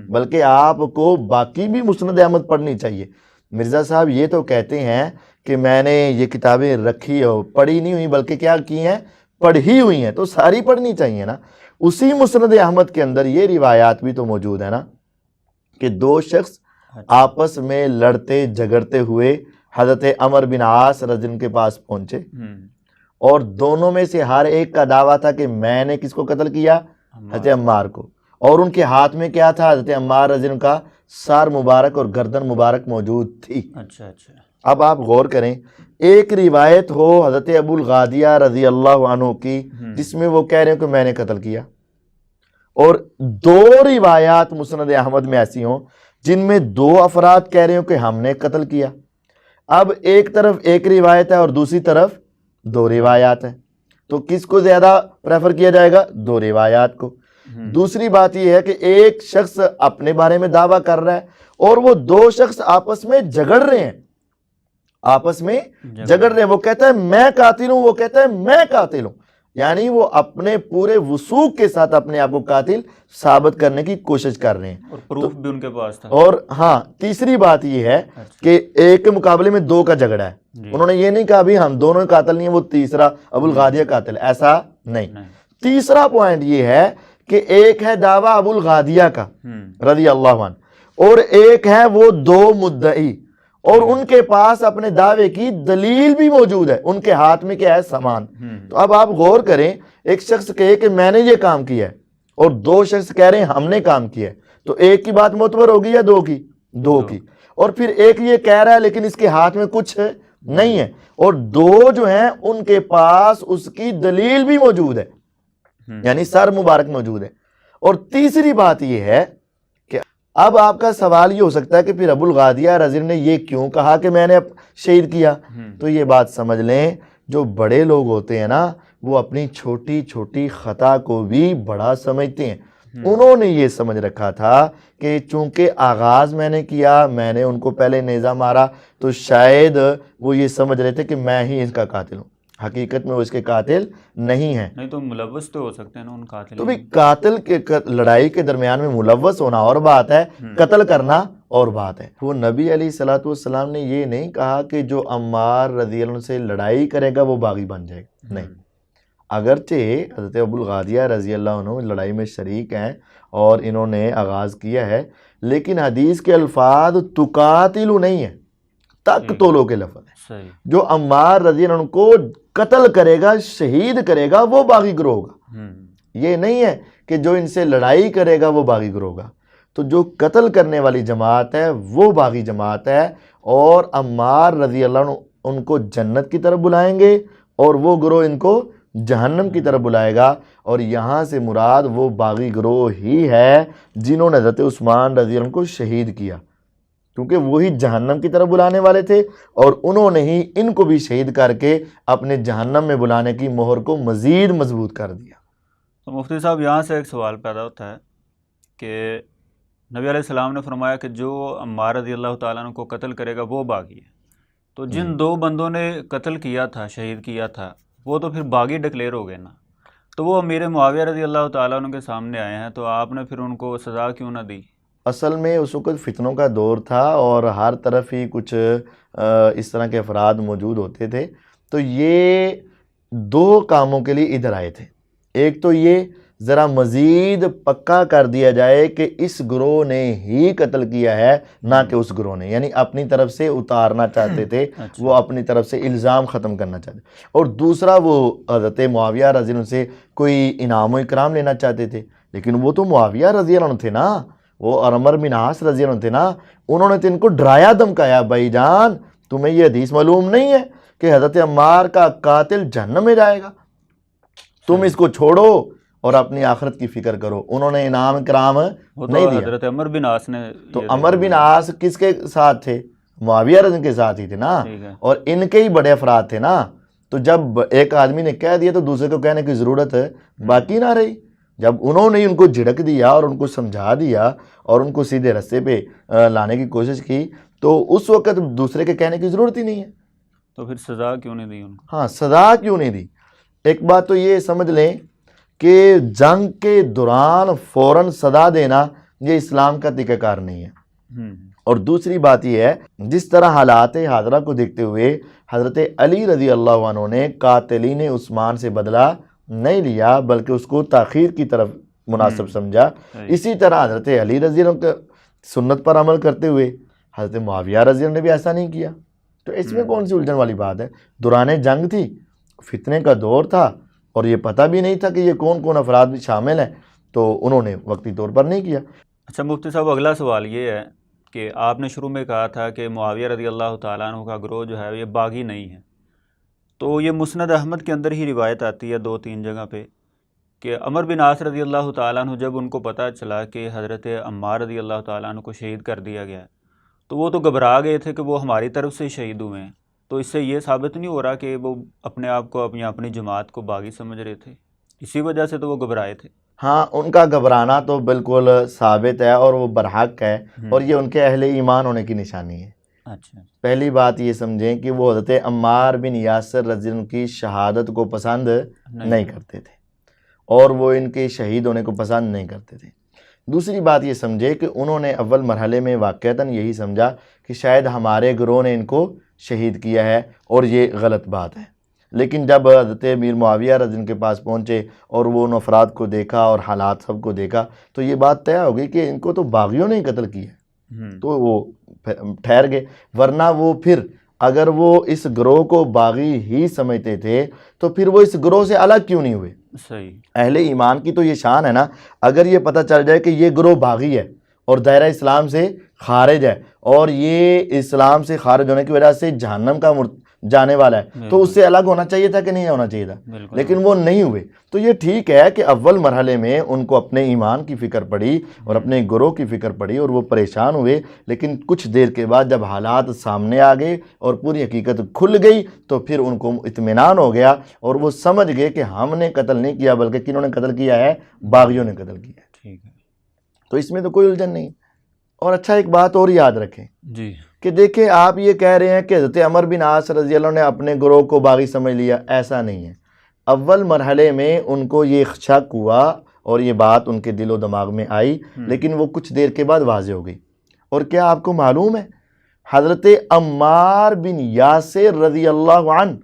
بلکہ آپ کو باقی بھی مسند احمد پڑھنی چاہیے۔ مرزا صاحب یہ تو کہتے ہیں کہ میں نے یہ کتابیں رکھی ہو، پڑھی نہیں ہوئی، بلکہ کیا کی ہیں؟ پڑھی ہوئی ہیں، تو ساری پڑھنی چاہیے نا۔ اسی مسند احمد کے اندر یہ روایات بھی تو موجود ہے نا کہ دو شخص آپس میں لڑتے جھگڑتے ہوئے حضرت عمر بن عاص رضی اللہ عنہ کے پاس پہنچے، اور دونوں میں سے ہر ایک کا دعویٰ تھا کہ میں نے کس کو قتل کیا؟ حضرت عمار کو، اور ان کے ہاتھ میں کیا تھا؟ حضرت عمار رضی اللہ عنہ کا سار مبارک اور گردن مبارک موجود تھی۔ اچھا اچھا، اب آپ غور کریں، ایک روایت ہو حضرت ابو الغادیہ رضی اللہ عنہ کی جس میں وہ کہہ رہے ہیں کہ میں نے قتل کیا، اور دو روایات مسند احمد میں ایسی ہوں جن میں دو افراد کہہ رہے ہوں کہ ہم نے قتل کیا۔ اب ایک طرف ایک روایت ہے اور دوسری طرف دو روایات ہیں، تو کس کو زیادہ پریفر کیا جائے گا؟ دو روایات کو۔ دوسری بات یہ ہے کہ ایک شخص اپنے بارے میں دعویٰ کر رہا ہے، اور وہ دو شخص آپس میں جھگڑ رہے ہیں، وہ کہتا ہے میں قاتل ہوں، وہ کہتا ہے میں قاتل ہوں، یعنی وہ اپنے پورے وثوق کے ساتھ اپنے آپ کو قاتل ثابت کرنے کی کوشش کر رہے ہیں، اور پروف بھی ان کے پاس تھا۔ اور ہاں، تیسری بات یہ ہے کہ ایک کے مقابلے میں دو کا جھگڑا ہے، انہوں نے یہ نہیں کہا بھی ہم دونوں قاتل نہیں ہیں، وہ تیسرا ابو الغادیہ قاتل، ایسا نہیں۔ تیسرا پوائنٹ یہ ہے کہ ایک ہے دعویٰ ابو الغادیہ کا رضی اللہ عنہ، اور ایک ہے وہ دو مدعی، اور ان کے پاس اپنے دعوے کی دلیل بھی موجود ہے، ان کے ہاتھ میں کیا ہے؟ سامان۔ تو اب آپ غور کریں، ایک شخص کہے کہ میں نے یہ کام کیا ہے، اور دو شخص کہہ رہے ہیں ہم نے کام کیا ہے، تو ایک کی بات معتبر ہوگی یا دو کی؟ دو کی۔ اور پھر ایک یہ کہہ رہا ہے لیکن اس کے ہاتھ میں کچھ نہیں ہے، اور دو جو ہیں ان کے پاس اس کی دلیل بھی موجود ہے، یعنی سر مبارک موجود ہے۔ اور تیسری بات یہ ہے کہ اب آپ کا سوال یہ ہو سکتا ہے کہ پھر ابو الغادیہ رضی اللہ عنہ نے یہ کیوں کہا کہ میں نے شہید کیا؟ تو یہ بات سمجھ لیں، جو بڑے لوگ ہوتے ہیں نا، وہ اپنی چھوٹی چھوٹی خطا کو بھی بڑا سمجھتے ہیں۔ انہوں نے یہ سمجھ رکھا تھا کہ چونکہ آغاز میں نے کیا، میں نے ان کو پہلے نیزہ مارا، تو شاید وہ یہ سمجھ رہے تھے کہ میں ہی اس کا قاتل ہوں۔ حقیقت میں وہ اس کے قاتل نہیں ہیں۔ نہیں تو ملوث تو ہو سکتے ہیں نا ان قاتل۔ تو بھی قاتل کے لڑائی کے درمیان میں ملوث ہونا اور بات ہے، قتل کرنا اور بات ہے۔ وہ نبی علیہ الصلوۃ والسلام نے یہ نہیں کہا کہ جو عمار رضی اللہ عنہ سے لڑائی کرے گا وہ باغی بن جائے گا، نہیں۔ اگرچہ حضرت ابو الغادیہ رضی اللہ عنہ لڑائی میں شریک ہیں اور انہوں نے آغاز کیا ہے، لیکن حدیث کے الفاظ تقاتلو نہیں ہے، تقتلو کے لفظ ہے۔ جو عمار رضی اللہ عنہ کو قتل کرے گا، شہید کرے گا، وہ باغی گروہ ہوگا۔ یہ نہیں ہے کہ جو ان سے لڑائی کرے گا وہ باغی گروہ ہوگا۔ تو جو قتل کرنے والی جماعت ہے وہ باغی جماعت ہے، اور عمار رضی اللہ عنہ ان کو جنت کی طرف بلائیں گے اور وہ گروہ ان کو جہنم کی طرف بلائے گا۔ اور یہاں سے مراد وہ باغی گروہ ہی ہے جنہوں نے حضرت عثمان رضی اللہ عنہ کو شہید کیا، کیونکہ وہی جہنم کی طرف بلانے والے تھے، اور انہوں نے ہی ان کو بھی شہید کر کے اپنے جہنم میں بلانے کی مہر کو مزید مضبوط کر دیا۔ تو مفتی صاحب یہاں سے ایک سوال پیدا ہوتا ہے کہ نبی علیہ السلام نے فرمایا کہ جو عمار رضی اللہ تعالیٰ عنہ کو قتل کرے گا وہ باغی ہے، تو جن دو بندوں نے قتل کیا تھا، شہید کیا تھا، وہ تو پھر باغی ڈکلیئر ہو گئے نا، تو وہ امیر معاویہ رضی اللہ تعالیٰ عنہ کے سامنے آئے ہیں، تو آپ نے پھر ان کو سزا کیوں نہ دی؟ اصل میں اس وقت فتنوں کا دور تھا اور ہر طرف ہی کچھ اس طرح کے افراد موجود ہوتے تھے، تو یہ دو کاموں کے لیے ادھر آئے تھے۔ ایک تو یہ ذرا مزید پکا کر دیا جائے کہ اس گروہ نے ہی قتل کیا ہے، نہ کہ اس گروہ نے، یعنی اپنی طرف سے اتارنا چاہتے تھے، وہ اپنی طرف سے الزام ختم کرنا چاہتے تھے۔ اور دوسرا وہ حضرت معاویہ رضی اللہ عنہ سے کوئی انعام و اکرام لینا چاہتے تھے، لیکن وہ تو معاویہ رضی اللہ عنہ تھے نا، وہ عمر بن عاص رضی اللہ عنہ تھے نا، انہوں نے تو ان کو ڈرایا دھمکایا، بھائی جان تمہیں یہ حدیث معلوم نہیں ہے کہ حضرت عمار کا قاتل جہنم میں جائے گا، تم اس کو چھوڑو اور اپنی آخرت کی فکر کرو۔ انہوں نے انعام کرام نہیں دیا۔ حضرت عمر بن عاص نے تو عمر بن عاص کس کے ساتھ تھے؟ معاویہ رضی کے ساتھ ہی تھے نا، اور ان کے ہی بڑے افراد تھے نا، تو جب ایک آدمی نے کہہ دیا تو دوسرے کو کہنے کی ضرورت باقی نہ رہی۔ جب انہوں نے ان کو جھڑک دیا اور ان کو سمجھا دیا اور ان کو سیدھے رستے پہ لانے کی کوشش کی، تو اس وقت دوسرے کے کہنے کی ضرورت ہی نہیں ہے۔ تو پھر سزا کیوں نہیں دی ان کو؟ ہاں، سزا کیوں نہیں دی؟ ایک بات تو یہ سمجھ لیں کہ جنگ کے دوران فوراً سزا دینا یہ اسلام کا طریقہ کار نہیں ہے۔ اور دوسری بات یہ ہے، جس طرح حالات حاضرہ کو دیکھتے ہوئے حضرت علی رضی اللہ عنہ نے قاتلین عثمان سے بدلہ نہیں لیا بلکہ اس کو تاخیر کی طرف مناسب سمجھا، اسی طرح حضرت علی رضی اللہ عنہ سنت پر عمل کرتے ہوئے حضرت معاویہ رضی اللہ عنہ نے بھی ایسا نہیں کیا۔ تو اس میں کون سی الجھن والی بات ہے؟ دوران جنگ تھی، فتنے کا دور تھا، اور یہ پتہ بھی نہیں تھا کہ یہ کون کون افراد بھی شامل ہیں، تو انہوں نے وقتی طور پر نہیں کیا۔ اچھا مفتی صاحب، اگلا سوال یہ ہے کہ آپ نے شروع میں کہا تھا کہ معاویہ رضی اللہ تعالیٰ عنہ کا گروہ جو ہے یہ باغی نہیں ہے، تو یہ مسند احمد کے اندر ہی روایت آتی ہے 2-3 جگہ پہ کہ عمر بن عاص رضی اللہ تعالیٰ عنہ جب ان کو پتہ چلا کہ حضرت عمار رضی اللہ تعالیٰ عنہ کو شہید کر دیا گیا ہے، تو وہ تو گھبرا گئے تھے کہ وہ ہماری طرف سے شہید ہوئے ہیں، تو اس سے یہ ثابت نہیں ہو رہا کہ وہ اپنے آپ کو اپنی جماعت کو باغی سمجھ رہے تھے، اسی وجہ سے تو وہ گھبرائے تھے؟ ہاں، ان کا گھبرانا تو بالکل ثابت ہے اور وہ برحق ہے، اور یہ ان کے اہل ایمان ہونے کی نشانی ہے۔ اچھا، پہلی بات یہ سمجھیں کہ وہ حضرت عمار بن یاسر رضی اللہ عنہ کی شہادت کو پسند نہیں کرتے تھے، اور وہ ان کے شہید ہونے کو پسند نہیں کرتے تھے۔ دوسری بات یہ سمجھے کہ انہوں نے اول مرحلے میں واقعتاً یہی سمجھا کہ شاید ہمارے گروہ نے ان کو شہید کیا ہے، اور یہ غلط بات ہے۔ لیکن جب حضرت امیر معاویہ رضی اللہ عنہ کے پاس پہنچے اور وہ ان افراد کو دیکھا اور حالات سب کو دیکھا، تو یہ بات طے ہو گئی کہ ان کو تو باغیوں نے ہی قتل کیا ہے، تو وہ ٹھہر گئے۔ ورنہ وہ پھر اگر وہ اس گروہ کو باغی ہی سمجھتے تھے تو پھر وہ اس گروہ سے الگ کیوں نہیں ہوئے؟ صحیح۔ اہل ایمان کی تو یہ شان ہے نا، اگر یہ پتہ چل جائے کہ یہ گروہ باغی ہے اور دائرہ اسلام سے خارج ہے، اور یہ اسلام سے خارج ہونے کی وجہ سے جہنم کا جانے والا ہے، تو اس سے الگ ہونا چاہیے تھا کہ نہیں ہونا چاہیے تھا؟ لیکن وہ نہیں ہوئے۔ تو یہ ٹھیک ہے کہ اول مرحلے میں ان کو اپنے ایمان کی فکر پڑی اور اپنے گروہ کی فکر پڑی اور وہ پریشان ہوئے، لیکن کچھ دیر کے بعد جب حالات سامنے آ گئے اور پوری حقیقت کھل گئی تو پھر ان کو اطمینان ہو گیا، اور وہ سمجھ گئے کہ ہم نے قتل نہیں کیا بلکہ کنہوں نے قتل کیا ہے؟ باغیوں نے قتل کیا ہے۔ ٹھیک ہے، تو اس میں تو کوئی الجھن نہیں۔ اور اچھا، ایک بات اور یاد رکھیں جی، کہ دیکھیں آپ یہ کہہ رہے ہیں کہ حضرت عمر بن عاص رضی اللہ عنہ نے اپنے گروہ کو باغی سمجھ لیا، ایسا نہیں ہے۔ اول مرحلے میں ان کو یہ شک ہوا اور یہ بات ان کے دل و دماغ میں آئی، لیکن وہ کچھ دیر کے بعد واضح ہو گئی۔ اور کیا آپ کو معلوم ہے، حضرت عمار بن یاسر رضی اللہ عنہ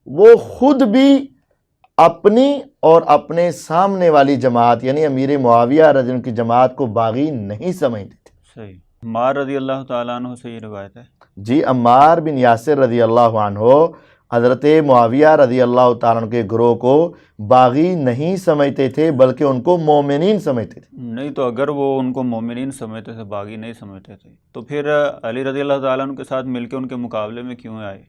وہ خود بھی اپنی اور اپنے سامنے والی جماعت یعنی امیر معاویہ رضی اللہ عنہ کی جماعت کو باغی نہیں سمجھتے تھے۔ صحیح۔ عمار رضی اللہ تعالیٰ عنہ سے یہ روایت ہے؟ جی، عمار بن یاسر رضی اللہ عنہ حضرت معاویہ رضی اللہ تعالیٰ عنہ کے گروہ کو باغی نہیں سمجھتے تھے بلکہ ان کو مومنین سمجھتے تھے۔ نہیں تو اگر وہ ان کو مومنین سمجھتے تھے، باغی نہیں سمجھتے تھے، تو پھر علی رضی اللہ تعالیٰ عنہ کے ساتھ مل کے ان کے مقابلے میں کیوں آئے؟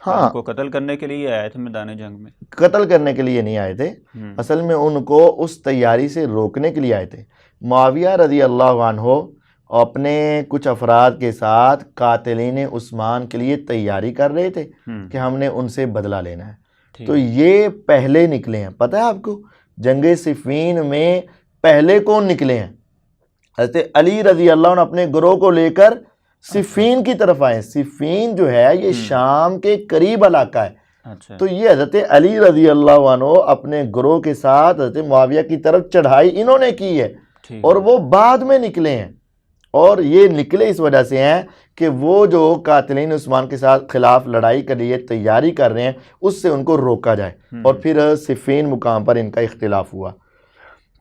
ہاں، ان کو قتل کرنے کے لیے آئے تھے میدان جنگ میں؟ قتل کرنے کے لیے نہیں آئے تھے، اصل میں ان کو اس تیاری سے روکنے کے لیے آئے تھے۔ معاویہ رضی اللہ عنہ اپنے کچھ افراد کے ساتھ قاتلین عثمان کے لیے تیاری کر رہے تھے کہ ہم نے ان سے بدلہ لینا ہے، تو یہ پہلے نکلے ہیں۔ پتہ ہے آپ کو جنگ صفین میں پہلے کون نکلے ہیں؟ حضرت علی رضی اللہ عنہ اپنے گروہ کو لے کر صفین کی طرف آئے۔ صفین جو ہے یہ شام کے قریب علاقہ ہے، تو یہ حضرت علی رضی اللہ عنہ اپنے گروہ کے ساتھ حضرت معاویہ کی طرف چڑھائی انہوں نے کی ہے، اور وہ بعد میں نکلے ہیں۔ اور یہ نکلے اس وجہ سے ہیں کہ وہ جو قاتلین عثمان کے ساتھ خلاف لڑائی کے لیے تیاری کر رہے ہیں اس سے ان کو روکا جائے، اور پھر صفین مقام پر ان کا اختلاف ہوا،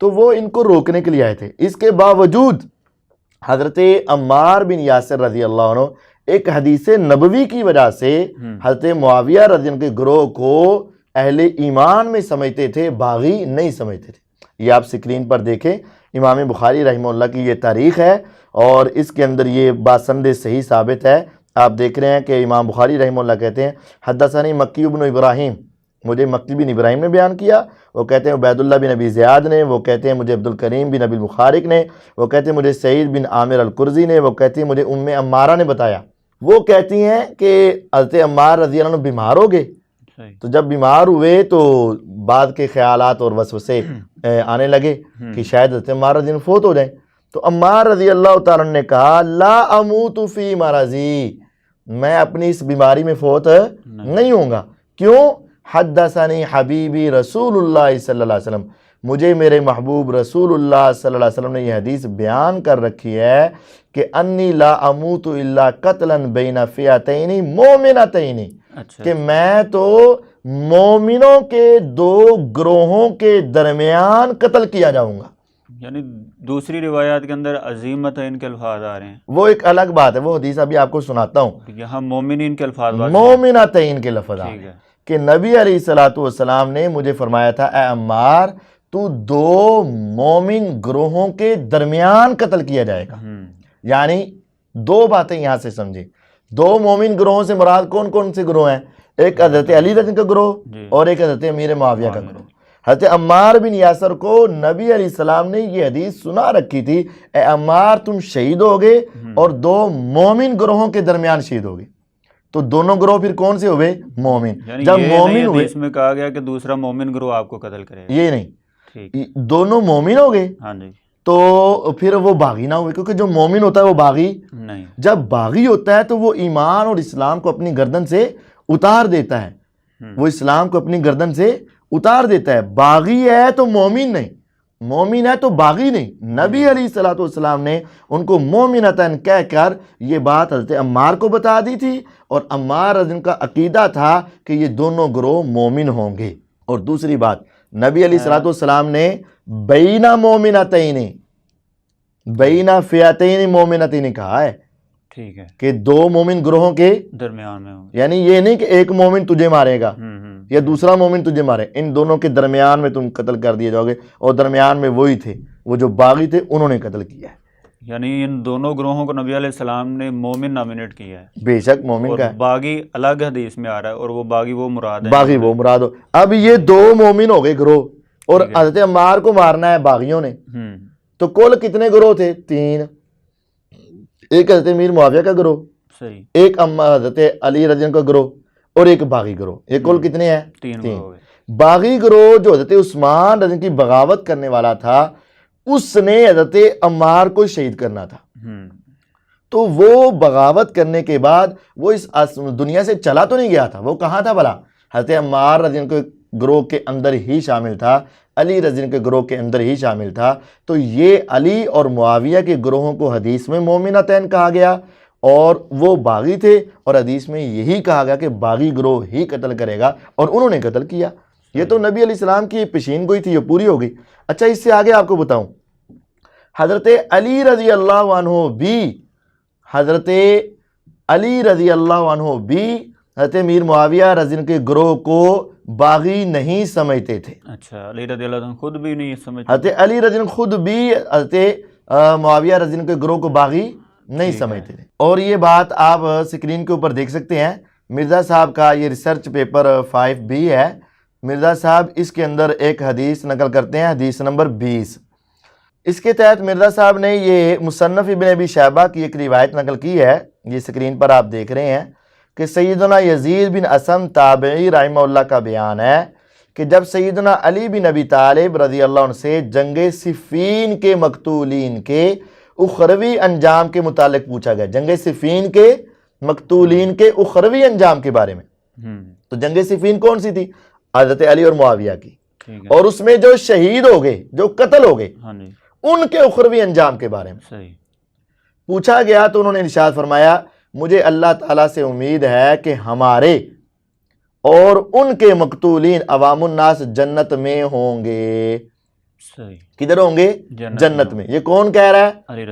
تو وہ ان کو روکنے کے لیے آئے تھے۔ اس کے باوجود حضرت عمار بن یاسر رضی اللہ عنہ ایک حدیث نبوی کی وجہ سے حضرت معاویہ رضی اللہ عنہ کے گروہ کو اہل ایمان میں سمجھتے تھے، باغی نہیں سمجھتے تھے۔ یہ آپ سکرین پر دیکھیں، امام بخاری رحمہ اللہ کی یہ تاریخ ہے، اور اس کے اندر یہ باسند صحیح ثابت ہے۔ آپ دیکھ رہے ہیں کہ امام بخاری رحمہ اللہ کہتے ہیں حدثنی مکی بن ابراہیم، مجھے مکی بن ابراہیم نے بیان کیا، وہ کہتے ہیں عبید اللہ بن ابی زیاد نے، وہ کہتے ہیں مجھے عبد الکریم بن ابی المخارق نے، وہ کہتے ہیں مجھے سعید بن عامر القرزی نے، وہ کہتی ہیں مجھے ام عمارہ نے بتایا۔ وہ کہتی ہیں کہ حضرت عمار رضی اللہ عنہ بیمار ہو گئے، تو جب بیمار ہوئے تو بعد کے خیالات اور وسوسے آنے لگے کہ شاید حضرت عمار رضی اللہ عنہ فوت ہو جائیں، تو عمار رضی اللہ تعالیٰ عنہ نے کہا لا اموت فی مرضی، میں اپنی اس بیماری میں فوت نہیں ہوں گا۔ کیوں؟ حدثنی حبیبی رسول اللہ صلی اللہ علیہ وسلم، مجھے میرے محبوب رسول اللہ صلی اللہ علیہ وسلم نے یہ حدیث بیان کر رکھی ہے کہ انی لا اموت الا قتلا بین فئتین مومنتین، کہ میں تو مومنوں کے دو گروہوں کے درمیان قتل کیا جاؤں گا۔ یعنی دوسری روایات کے اندر عظیمتین کے الفاظ آ رہے ہیں، وہ ایک الگ بات ہے، وہ حدیث ابھی آپ کو سناتا ہوں۔ یہاں مومنین کے الفاظ مومنتین کے لفظ آ رہے ہیں کہ نبی علیہ السلام نے مجھے فرمایا تھا اے عمار تو دو مومن گروہوں کے درمیان قتل کیا جائے گا۔ یعنی دو باتیں یہاں سے سمجھیں، دو مومن گروہوں سے مراد کون کون سے گروہ ہیں؟ ایک حضرت علی رضی کا گروہ اور ایک حضرت امیر معاویہ کا گروہ۔ حضرت عمار بن یاسر کو نبی علیہ السلام نے یہ حدیث سنا رکھی تھی، اے عمار تم شہید ہوگے اور دو مومن گروہوں کے درمیان شہید ہوگے، تو دونوں گروہ پھر کون سے ہوئے؟ مومن۔ جب مومن ہوئے، اس میں کہا گیا کہ دوسرا مومن گروہ آپ کو قتل کرے گا، یہ نہیں، دونوں مومن ہو گئے تو پھر وہ باغی نہ ہوئے، کیونکہ جو مومن ہوتا ہے وہ باغی نہیں، جب باغی ہوتا ہے تو وہ ایمان اور اسلام کو اپنی گردن سے اتار دیتا ہے، وہ اسلام کو اپنی گردن سے اتار دیتا ہے۔ باغی ہے تو مومن نہیں، مومن ہے تو باغی نہیں۔ نبی علیہ السلام نے ان کو مومنتن کہہ کر یہ بات حضرت عمار کو بتا دی تھی، اور عمار رضی اللہ کا عقیدہ تھا کہ یہ دونوں گروہ مومن ہوں گے۔ اور دوسری بات، نبی علیہ السلام نے بینا مومنتین، بینا فئتین مومنتین کہا ہے، ٹھیک ہے، کہ دو مومن گروہوں کے درمیان میں، یعنی یہ نہیں کہ ایک مومن تجھے مارے گا یا دوسرا مومن تجھے مارے، ان دونوں کے درمیان میں تم قتل کر دیے جاؤ گے، اور درمیان میں وہی تھے، وہ جو باغی تھے انہوں نے قتل کیا ہے۔ یعنی ان دونوں گروہوں کو نبی علیہ السلام نے مومن نامینیٹ کیا ہے، بے شک مومن کا ہے، باغی الگ حدیث میں آ رہا ہے، اور وہ باغی وہ مراد ہے، باغی وہ مراد ہو۔ اب یہ دو مومن ہو گئے گروہ، اور حضرت عمار کو مارنا ہے باغیوں نے، تو کل کتنے گروہ تھے؟ تین، ایک حضرت امیر معاویہ کا گروہ، ایک حضرت علی رضی اللہ کا گروہ، اور ایک باغی گروہ۔ یہ کل کتنے ہیں؟ تین۔ باغی گروہ جو حضرت عثمان رضی اللہ کی بغاوت کرنے والا تھا، اس نے حضرت عمار کو شہید کرنا تھا، تو وہ بغاوت کرنے کے بعد وہ اس دنیا سے چلا تو نہیں گیا تھا، وہ کہاں تھا بھلا؟ حضرت عمار رضی اللہ کے گروہ کے اندر ہی شامل تھا، علی رضی اللہ کے گروہ کے اندر ہی شامل تھا۔ تو یہ علی اور معاویہ کے گروہوں کو حدیث میں مومنتین کہا گیا، اور وہ باغی تھے، اور حدیث میں یہی کہا گیا کہ باغی گروہ ہی قتل کرے گا، اور انہوں نے قتل کیا۔ یہ تو نبی علیہ السلام کی پیشین گوئی تھی، یہ پوری ہو گئی۔ اچھا، اس سے آگے آپ کو بتاؤں، حضرت علی رضی اللہ عنہ بھی حضرت امیر معاویہ رضی اللہ عنہ کے گروہ کو باغی نہیں سمجھتے تھے. اچھا، علی رضی اللہ عنہ خود بھی نہیں سمجھتے. حضرت علی رضی اللہ عنہ خود بھی حضرت معاویہ رضی اللہ عنہ کے گروہ کو باغی نہیں سمجھتے تھے. اور یہ بات آپ سکرین کے اوپر دیکھ سکتے ہیں. مرزا صاحب کا یہ ریسرچ پیپر 5B ہے. مرزا صاحب اس کے اندر ایک حدیث نقل کرتے ہیں، حدیث نمبر 20. اس کے تحت مرزا صاحب نے یہ مصنف ابن ابی شیبہ کی ایک روایت نقل کی ہے، یہ سکرین پر آپ دیکھ رہے ہیں کہ سیدنا یزید بن اسم تابعی رحمہ اللہ کا بیان ہے کہ جب سیدنا علی بن ابی طالب رضی اللہ عنہ سے جنگ صفین کے مقتولین کے اخروی انجام کے متعلق پوچھا گیا، جنگ صفین کے مقتولین کے اخروی انجام کے بارے میں. تو جنگ صفین کون سی تھی؟ حضرت علی اور معاویہ کی. اور اس میں جو شہید ہو گئے، جو قتل ہو گئے، ان کے اخروی انجام کے بارے میں پوچھا گیا. تو انہوں نے ارشاد فرمایا مجھے اللہ تعالیٰ سے امید ہے کہ ہمارے اور ان کے مقتولین عوام الناس جنت میں ہوں گے. کدھر ہوں گے؟ جنت میں. یہ کون کہہ رہا ہے؟ علی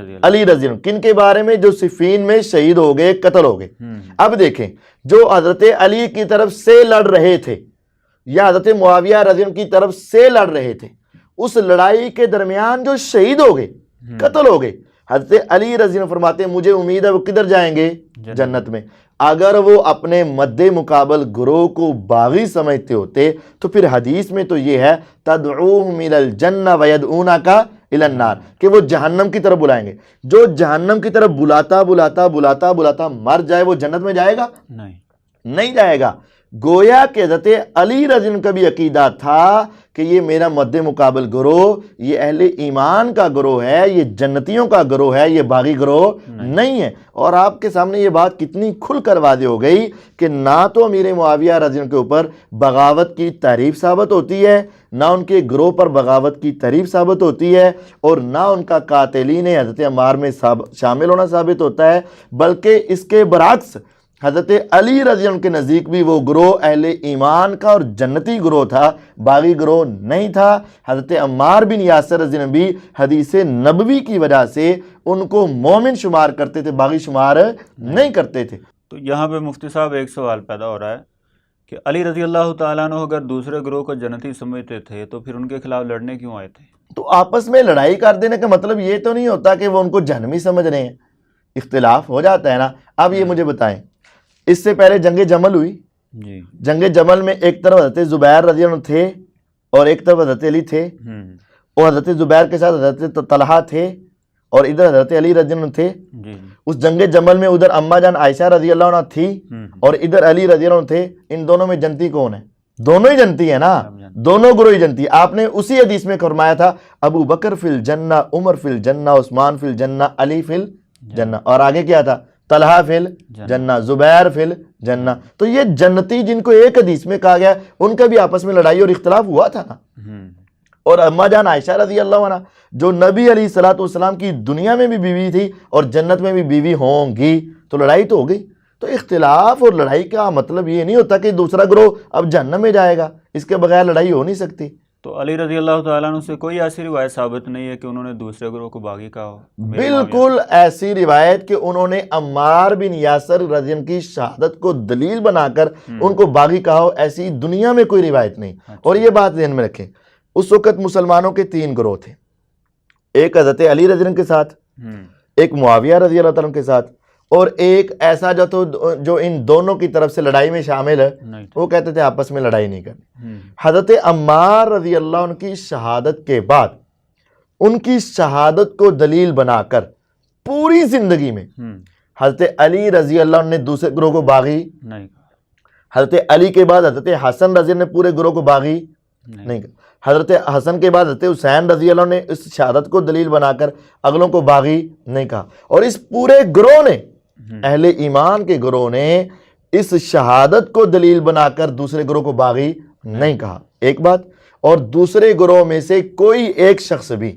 رضی اللہ عنہ. کن کے بارے میں؟ جو صفین میں شہید ہو گئے، قتل ہو گئے. اب دیکھیں، جو حضرت علی کی طرف سے لڑ رہے تھے یا حضرت معاویہ رضی اللہ عنہ کی طرف سے لڑ رہے تھے، اس لڑائی کے درمیان جو شہید ہو گئے، قتل ہو گئے، حضرت علی رضی اللہ عنہ فرماتے ہیں مجھے امید ہے وہ کدھر جائیں گے؟ جنت میں. اگر وہ اپنے مد مقابل گروہ کو باغی سمجھتے ہوتے تو پھر حدیث میں تو یہ ہے تدعوہم الی الجنہ ویدعونک الی النار، کہ وہ جہنم کی طرف بلائیں گے. جو جہنم کی طرف بلاتا بلاتا بلاتا بلاتا مر جائے وہ جنت میں جائے گا؟ نہیں جائے گا. گویا کہ حضرت علی رضی اللہ عنہ کا بھی عقیدہ تھا کہ یہ میرا مد مقابل گروہ، یہ اہل ایمان کا گروہ ہے، یہ جنتیوں کا گروہ ہے، یہ باغی گروہ نہیں ہے. اور آپ کے سامنے یہ بات کتنی کھل کر واضح ہو گئی کہ نہ تو امیر معاویہ رضی اللہ عنہ کے اوپر بغاوت کی تعریف ثابت ہوتی ہے، نہ ان کے گروہ پر بغاوت کی تعریف ثابت ہوتی ہے، اور نہ ان کا قاتلین حضرت عمار میں شامل ہونا ثابت ہوتا ہے. بلکہ اس کے برعکس حضرت علی رضی اللہ عنہ کے نزدیک بھی وہ گروہ اہل ایمان کا اور جنتی گروہ تھا، باغی گروہ نہیں تھا. حضرت عمار بن یاسر رضی اللہ عنہ بھی حدیث نبوی کی وجہ سے ان کو مومن شمار کرتے تھے، باغی شمار نہیں کرتے تھے. تو یہاں پہ مفتی صاحب ایک سوال پیدا ہو رہا ہے کہ علی رضی اللہ تعالیٰ عنہ اگر دوسرے گروہ کو جنتی سمجھتے تھے تو پھر ان کے خلاف لڑنے کیوں آئے تھے؟ تو آپس میں لڑائی کر دینے کا مطلب یہ تو نہیں ہوتا کہ وہ ان کو جہنمی سمجھ رہے ہیں. اختلاف ہو جاتا ہے نا. اب یہ مجھے بتائیں، اس سے پہلے جنگ جمل ہوئی. جنگ جمل میں ایک طرف حضرت زبیر رضی اللہ عنہ تھے اور ایک طرف حضرت علی تھے، اور حضرت زبیر کے ساتھ حضرت طلحہ تھے اور ادھر حضرت علی رضی اللہ عنہ تھے. اس جنگ جمل میں ادھر اما جان عائشہ رضی اللہ عنہ تھی اور ادھر علی رضی اللہ عنہ تھے. ان دونوں میں جنتی کون ہے؟ دونوں ہی جنتی ہیں نا، دونوں گروہ ہی جنتی. آپ نے اسی حدیث میں فرمایا تھا ابو بکر فی الجنہ، عمر فی الجنہ، عثمان فی الجنہ، علی فی الجنہ. اور آگے کیا تھا؟ طلحہ فی الجنہ، زبیر فی الجنہ. تو یہ جنتی جن کو ایک حدیث میں کہا گیا ان کا بھی آپس میں لڑائی اور اختلاف ہوا تھا نا. اور اما جان عائشہ رضی اللہ عنہ جو نبی علیہ الصلوۃ والسلام کی دنیا میں بھی بیوی تھی اور جنت میں بھی بیوی ہوں گی، تو لڑائی تو ہو گئی. تو اختلاف اور لڑائی کا مطلب یہ نہیں ہوتا کہ دوسرا گروہ اب جہنم میں جائے گا، اس کے بغیر لڑائی ہو نہیں سکتی. تو علی رضی اللہ تعالیٰ عنہ سے کوئی ایسی روایت ثابت نہیں ہے کہ انہوں نے دوسرے گروہ کو باغی کہا ہو؟ بالکل ایسی روایت کہ انہوں نے عمار بن یاسر رضی اللہ عنہ کی شہادت کو دلیل بنا کر ان کو باغی کہا ہو، ایسی دنیا میں کوئی روایت نہیں. اور یہ بات ذہن میں رکھیں، اس وقت مسلمانوں کے 3 گروہ تھے. ایک حضرت علی رضی اللہ عنہ کے ساتھ، ایک معاویہ رضی اللہ عنہ کے ساتھ، اور ایک ایسا جو ان دونوں کی طرف سے لڑائی میں شامل ہے، وہ کہتے تھے آپس میں لڑائی نہیں کرنی. حضرت عمار رضی اللہ عنہ کی شہادت کے بعد ان کی شہادت کو دلیل بنا کر پوری زندگی میں حضرت علی رضی اللہ عنہ نے دوسرے گروہ کو باغی نہیں کہا. حضرت علی کے بعد حضرت حسن رضی اللہ عنہ نے پورے گروہ کو باغی نہیں کہا. حضرت حسن کے بعد حضرت حسین رضی اللہ عنہ نے اس شہادت کو دلیل بنا کر اگلوں کو باغی نہیں کہا. اور اس پورے گروہ نے، اہل ایمان کے گروہ نے، اس شہادت کو دلیل بنا کر دوسرے گروہ کو باغی نہیں کہا. ایک بات. اور دوسرے گروہ میں سے کوئی ایک شخص بھی،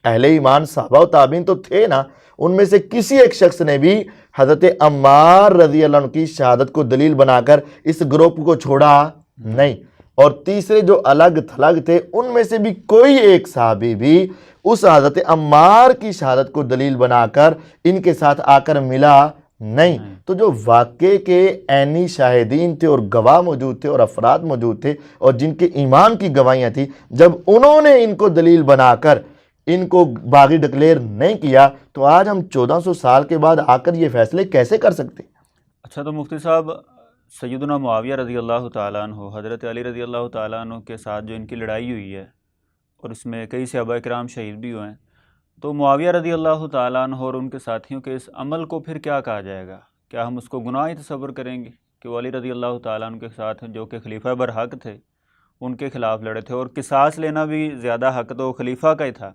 اہل ایمان صحابہ و تابعین تو تھے نا، ان میں سے کسی ایک شخص نے بھی حضرت عمار رضی اللہ عنہ کی شہادت کو دلیل بنا کر اس گروہ کو چھوڑا نہیں. اور تیسرے جو الگ تھلگ تھے ان میں سے بھی کوئی ایک صحابی بھی اس حضرت عمار کی شہادت کو دلیل بنا کر ان کے ساتھ آ کر ملا نہیں، تو جو واقعے کے عینی شاہدین تھے اور گواہ موجود تھے اور افراد موجود تھے اور جن کے ایمان کی گواہیاں تھیں، جب انہوں نے ان کو دلیل بنا کر ان کو باغی ڈکلیئر نہیں کیا تو آج ہم 1400 سال کے بعد آ کر یہ فیصلے کیسے کر سکتے؟ اچھا، تو مفتی صاحب، سیدنا معاویہ رضی اللہ تعالیٰ عنہ، حضرت علی رضی اللہ تعالیٰ عنہ کے ساتھ جو ان کی لڑائی ہوئی ہے اور اس میں کئی صحابہ کرام شہید بھی ہوئے ہیں، تو معاویہ رضی اللہ تعالیٰ عنہ اور ان کے ساتھیوں کے اس عمل کو پھر کیا کہا جائے گا؟ کیا ہم اس کو گناہ ہی تصور کریں گے کہ وہ علی رضی اللہ تعالیٰ عنہ کے ساتھ جو کہ خلیفہ برحق تھے ان کے خلاف لڑے تھے، اور قصاص لینا بھی زیادہ حق تو خلیفہ کا ہی تھا،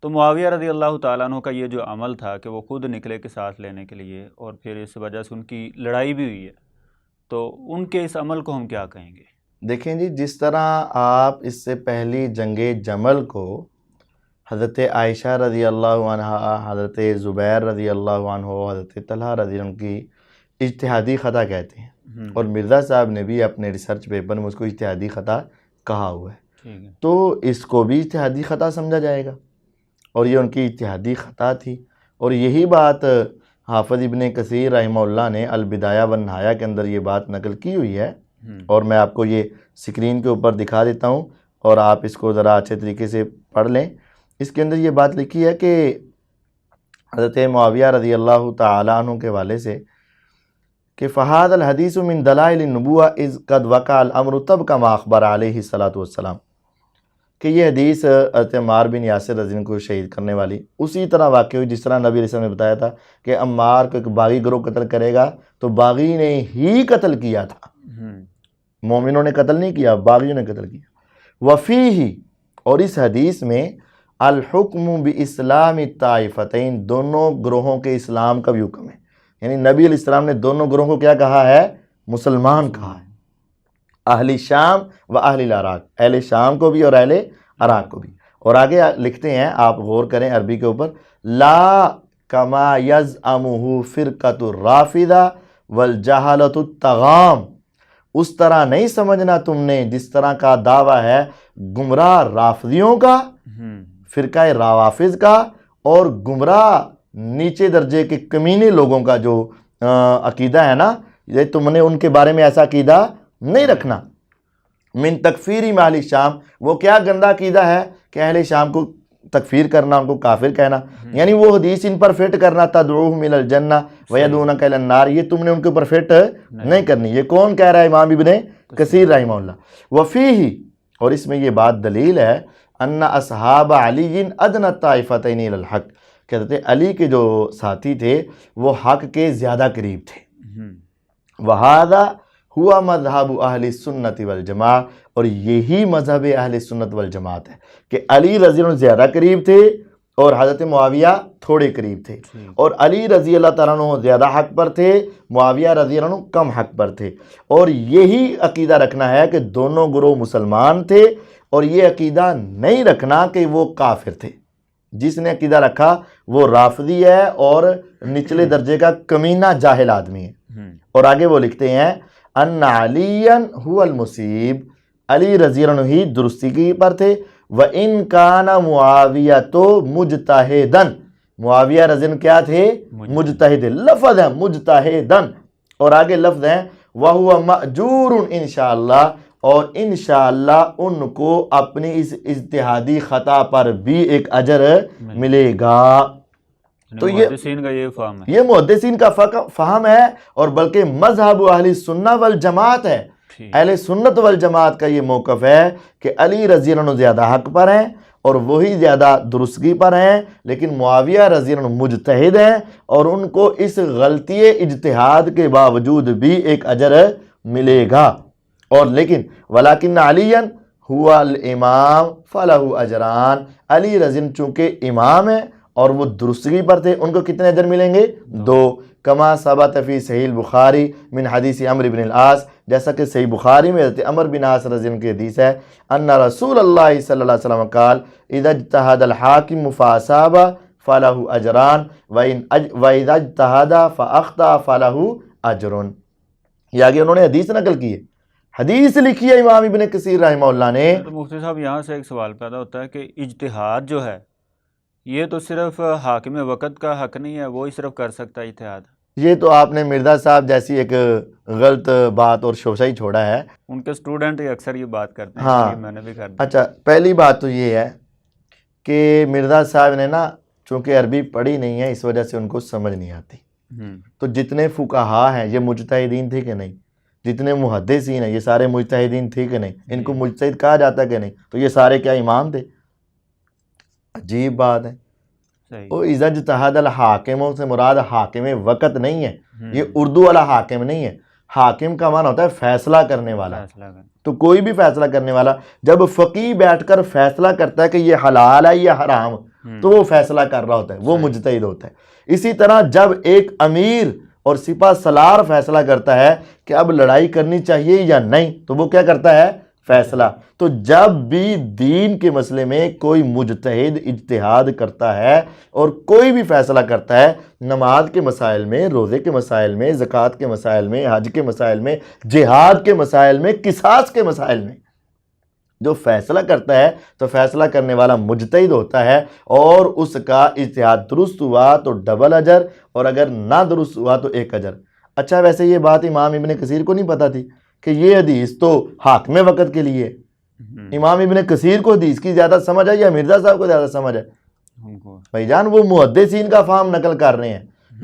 تو معاویہ رضی اللہ تعالیٰ عنہ کا یہ جو عمل تھا کہ وہ خود نکلے قصاص لینے کے لیے اور پھر اس وجہ سے ان کی لڑائی بھی ہوئی ہے، تو ان کے اس عمل کو ہم کیا کہیں گے؟ دیکھیں جی، جس طرح آپ اس سے پہلی جنگ جمل کو حضرت عائشہ رضی اللہ عنہ، حضرت زبیر رضی اللہ عنہ، حضرت طلحہ رضی اللہ عنہ کی اجتہادی خطا کہتے ہیں، اور مرزا صاحب نے بھی اپنے ریسرچ پیپر میں اس کو اجتہادی خطا کہا ہوا ہے، تو اس کو بھی اجتہادی خطا سمجھا جائے گا، اور یہ ان کی اجتہادی خطا تھی، اور یہی بات حافظ ابن کثیر رحمہ اللہ نے البدایہ والنہایہ کے اندر یہ بات نقل کی ہوئی ہے، اور میں آپ کو یہ سکرین کے اوپر دکھا دیتا ہوں اور آپ اس کو ذرا اچھے طریقے سے پڑھ لیں۔ اس کے اندر یہ بات لکھی ہے کہ حضرت معاویہ رضی اللہ تعالیٰ عنہ کے والے سے کہ فہاد الحدیث من دلائل النبوہ اذ قد وقع الامر تب کما اخبر علیہ الصلاۃ والسلام، کہ یہ حدیث حضرت عمار بن یاسر رضی اللہ عنہ کو شہید کرنے والی اسی طرح واقع ہوئی جس طرح نبی علیہ السلام نے بتایا تھا کہ عمار کو ایک باغی گروہ قتل کرے گا، تو باغی نے ہی قتل کیا تھا، مومنوں نے قتل نہیں کیا، باغیوں نے قتل کیا۔ وفیہ، اور اس حدیث میں الحکم باسلام الطائفتین، دونوں گروہوں کے اسلام کا بھی حکم ہے، یعنی نبی علیہ السلام نے دونوں گروہوں کو کیا کہا ہے؟ مسلمان کہا ہے، اہل شام و اہل العراق، اہل شام کو بھی اور اہل عراق کو بھی۔ اور آگے لکھتے ہیں، آپ غور کریں عربی کے اوپر، لا کما یزعمہ فرقۃ الرافضہ والجہلۃ الطغام، اس طرح نہیں سمجھنا تم نے جس طرح کا دعویٰ ہے گمراہ رافضیوں کا، فرقہ روافض کا، اور گمراہ نیچے درجے کے کمینے لوگوں کا جو عقیدہ ہے نا، یہ تم نے ان کے بارے میں ایسا عقیدہ نہیں رکھنا۔ من تکفیری میں اہل شام، وہ کیا گندا عقیدہ ہے کہ اہل شام کو تکفیر کرنا، ان کو کافر کہنا، یعنی وہ حدیث ان پر فٹ کرنا، تدعوہم الی الجنہ ویدعونک الی النار، یہ تم نے ان کے اوپر فٹ نہیں کرنی۔ یہ کون کہہ رہا ہے؟ امام ابن کثیر رحمہ اللہ۔ وفیہ، اور اس میں یہ بات دلیل ہے، ان اصحاب علی ادنی الطائفتین الی الحق، کہتے ہیں علی کے جو ساتھی تھے وہ حق کے زیادہ قریب تھے۔ وہذا ہوا مذہب اہل سنت والجماعت، اور یہی مذہب اہل سنت والجماعت ہے کہ علی رضی اللہ عنہ زیادہ قریب تھے اور حضرت معاویہ تھوڑے قریب تھے، اور علی رضی اللہ تعالیٰ عنہ زیادہ حق پر تھے، معاویہ رضی اللہ عنہ کم حق پر تھے، اور یہی عقیدہ رکھنا ہے کہ دونوں گروہ مسلمان تھے، اور یہ عقیدہ نہیں رکھنا کہ وہ کافر تھے۔ جس نے عقیدہ رکھا وہ رافضی ہے اور نچلے درجے کا کمینہ جاہل آدمی ہے۔ اور آگے وہ لکھتے ہیں ان علی هو المصیب، علی رضی اللہ عنہ ہی درستی کی پر تھے، وَإِن كَانَ مُعَاوِيَةُ مُجْتَہِدًا، معاویہ رضی اللہ عنہ کیا تھے؟ مجتہد، لفظ ہے مجتہدًا، اور آگے لفظ ہے وَهُوَ مَأْجُورٌ انشاءاللہ، اور انشاءاللہ ان کو اپنی اس اجتہادی خطا پر بھی ایک اجر ملے گا۔ تو محدثین کا یہ فہم ہے، یہ محدثین کا فہم ہے، اور بلکہ مذہب اہل سنت والجماعت ہے، اہل سنت والجماعت کا یہ موقف ہے کہ علی رضی اللہ عنہ زیادہ حق پر ہیں اور وہی زیادہ درستگی پر ہیں، لیکن معاویہ رضی اللہ عنہ مجتہد ہیں، اور ان کو اس غلطی اجتہاد کے باوجود بھی ایک اجر ملے گا۔ اور لیکن ولیکن علی ہوا الامام فلہ اجران، علی رضی اللہ عنہ چونکہ امام ہیں اور وہ درستگی پر تھے، ان کو کتنے اجر ملیں گے؟ 2، کما ثبت فی صحیح البخاری من حدیث عمرو بن العاص، جیسا کہ صحیح بخاری میں حضرت عمر بن عاص رضی اللہ عنہ کی حدیث ہے، ان رسول اللہ صلی اللہ علیہ وسلم قال اذا اجتہد الحاکم فاصاب فلہ اجران واذا اجتہد فاخطأ فلہ اجر۔ یہ آگے انہوں نے حدیث نقل کی ہے، حدیث لکھی ہے امام ابن کثیر رحمہ اللہ نے۔ تو مفتی صاحب یہاں سے ایک سوال پیدا ہوتا ہے کہ اجتہاد جو ہے یہ تو صرف حاکم وقت کا حق نہیں ہے، وہ ہی صرف کر سکتا ہے اجتہاد، یہ تو آپ نے مرزا صاحب جیسی ایک غلط بات اور شوشہ ہی چھوڑا ہے. ان کے اسٹوڈنٹ اکثر یہ بات کرتے ہیں. ہاں میں نے بھی کر دی. اچھا، پہلی بات تو یہ ہے کہ مرزا صاحب نے نا چونکہ عربی پڑھی نہیں ہے اس وجہ سے ان کو سمجھ نہیں آتی. تو جتنے فقہا ہیں یہ مجتہدین تھے کہ نہیں؟ جتنے محدثین ہیں یہ سارے مجتہدین تھے کہ نہیں؟ ان کو مجتہد کہا جاتا کہ نہیں؟ تو یہ سارے کیا امام تھے؟ عجیب بات ہے. وہ اذا اجتہد الحاکموں سے مراد حاکم وقت نہیں ہے، یہ اردو والا حاکم نہیں ہے. حاکم کا معنی ہوتا ہے فیصلہ کرنے والا. تو کوئی بھی فیصلہ کرنے والا جب فقیہ بیٹھ کر فیصلہ کرتا ہے کہ یہ حلال ہے یا حرام تو وہ فیصلہ کر رہا ہوتا ہے، وہ مجتہد ہوتا ہے. اسی طرح جب ایک امیر اور سپہ سالار فیصلہ کرتا ہے کہ اب لڑائی کرنی چاہیے یا نہیں تو وہ کیا کرتا ہے؟ فیصلہ. تو جب بھی دین کے مسئلے میں کوئی مجتہد اجتہاد کرتا ہے اور کوئی بھی فیصلہ کرتا ہے، نماز کے مسائل میں، روزے کے مسائل میں، زکوٰۃ کے مسائل میں، حج کے مسائل میں، جہاد کے مسائل میں، قصاص کے مسائل میں، جو فیصلہ کرتا ہے تو فیصلہ کرنے والا مجتہد ہوتا ہے اور اس کا اجتہاد درست ہوا تو ڈبل اجر اور اگر نہ درست ہوا تو ایک اجر. اچھا، ویسے یہ بات امام ابن کثیر کو نہیں پتہ تھی کہ یہ حدیث تو حاکم وقت کے لیے. امام ابن کثیر کو حدیث کی زیادہ سمجھ ہے یا مرزا صاحب کو زیادہ سمجھ ہے؟ بھائی جان وہ محدثین کا فہم نقل کر رہے ہیں،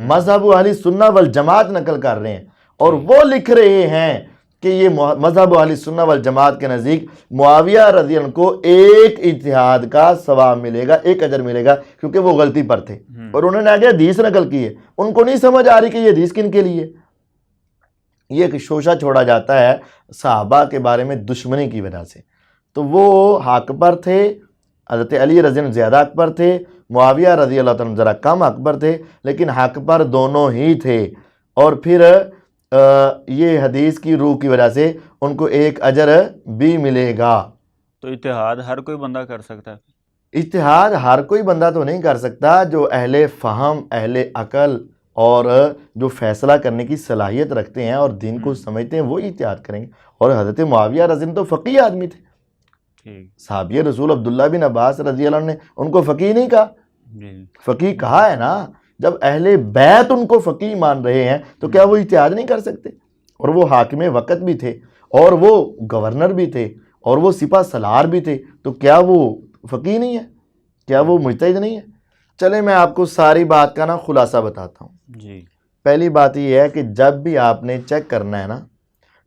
مذہب اہل سنہ والجماعت نقل کر رہے ہیں اور وہ لکھ رہے ہیں کہ یہ مذہب اہل سنہ والجماعت کے نزدیک معاویہ رضی اللہ عنہ کو ایک اجتہاد کا ثواب ملے گا، ایک اجر ملے گا کیونکہ وہ غلطی پر تھے اور انہوں نے آگے حدیث نقل کی ہے. ان کو نہیں سمجھ آ رہی کہ یہ حدیث کن کے لیے. یہ ایک شوشہ چھوڑا جاتا ہے صحابہ کے بارے میں دشمنی کی وجہ سے. تو وہ حق پر تھے، حضرت علی رضی اللہ عنہ زیادہ حق پر تھے، معاویہ رضی اللہ عنہ ذرا کم حق پر تھے، لیکن حق پر دونوں ہی تھے. اور پھر یہ حدیث کی روح کی وجہ سے ان کو ایک اجر بھی ملے گا. تو اجتہاد ہر کوئی بندہ کر سکتا ہے؟ اجتہاد ہر کوئی بندہ تو نہیں کر سکتا. جو اہل فہم، اہل عقل اور جو فیصلہ کرنے کی صلاحیت رکھتے ہیں اور دین کو سمجھتے ہیں وہ اجتہاد کریں گے. اور حضرت معاویہ رضی اللہ عنہ تو فقیہ آدمی تھے. صحابی رسول عبداللہ بن عباس رضی اللہ عنہ نے ان کو فقیہ نہیں کہا؟ فقیہ کہا ہے نا. جب اہل بیت ان کو فقیہ مان رہے ہیں تو کیا وہ اجتہاد نہیں کر سکتے؟ اور وہ حاکم وقت بھی تھے اور وہ گورنر بھی تھے اور وہ سپہ سالار بھی تھے، تو کیا وہ فقیہ نہیں ہے؟ کیا وہ مجتہد نہیں ہے؟ چلے میں آپ کو ساری بات کا نا خلاصہ بتاتا ہوں. پہلی بات یہ ہے کہ جب بھی آپ نے چیک کرنا ہے نا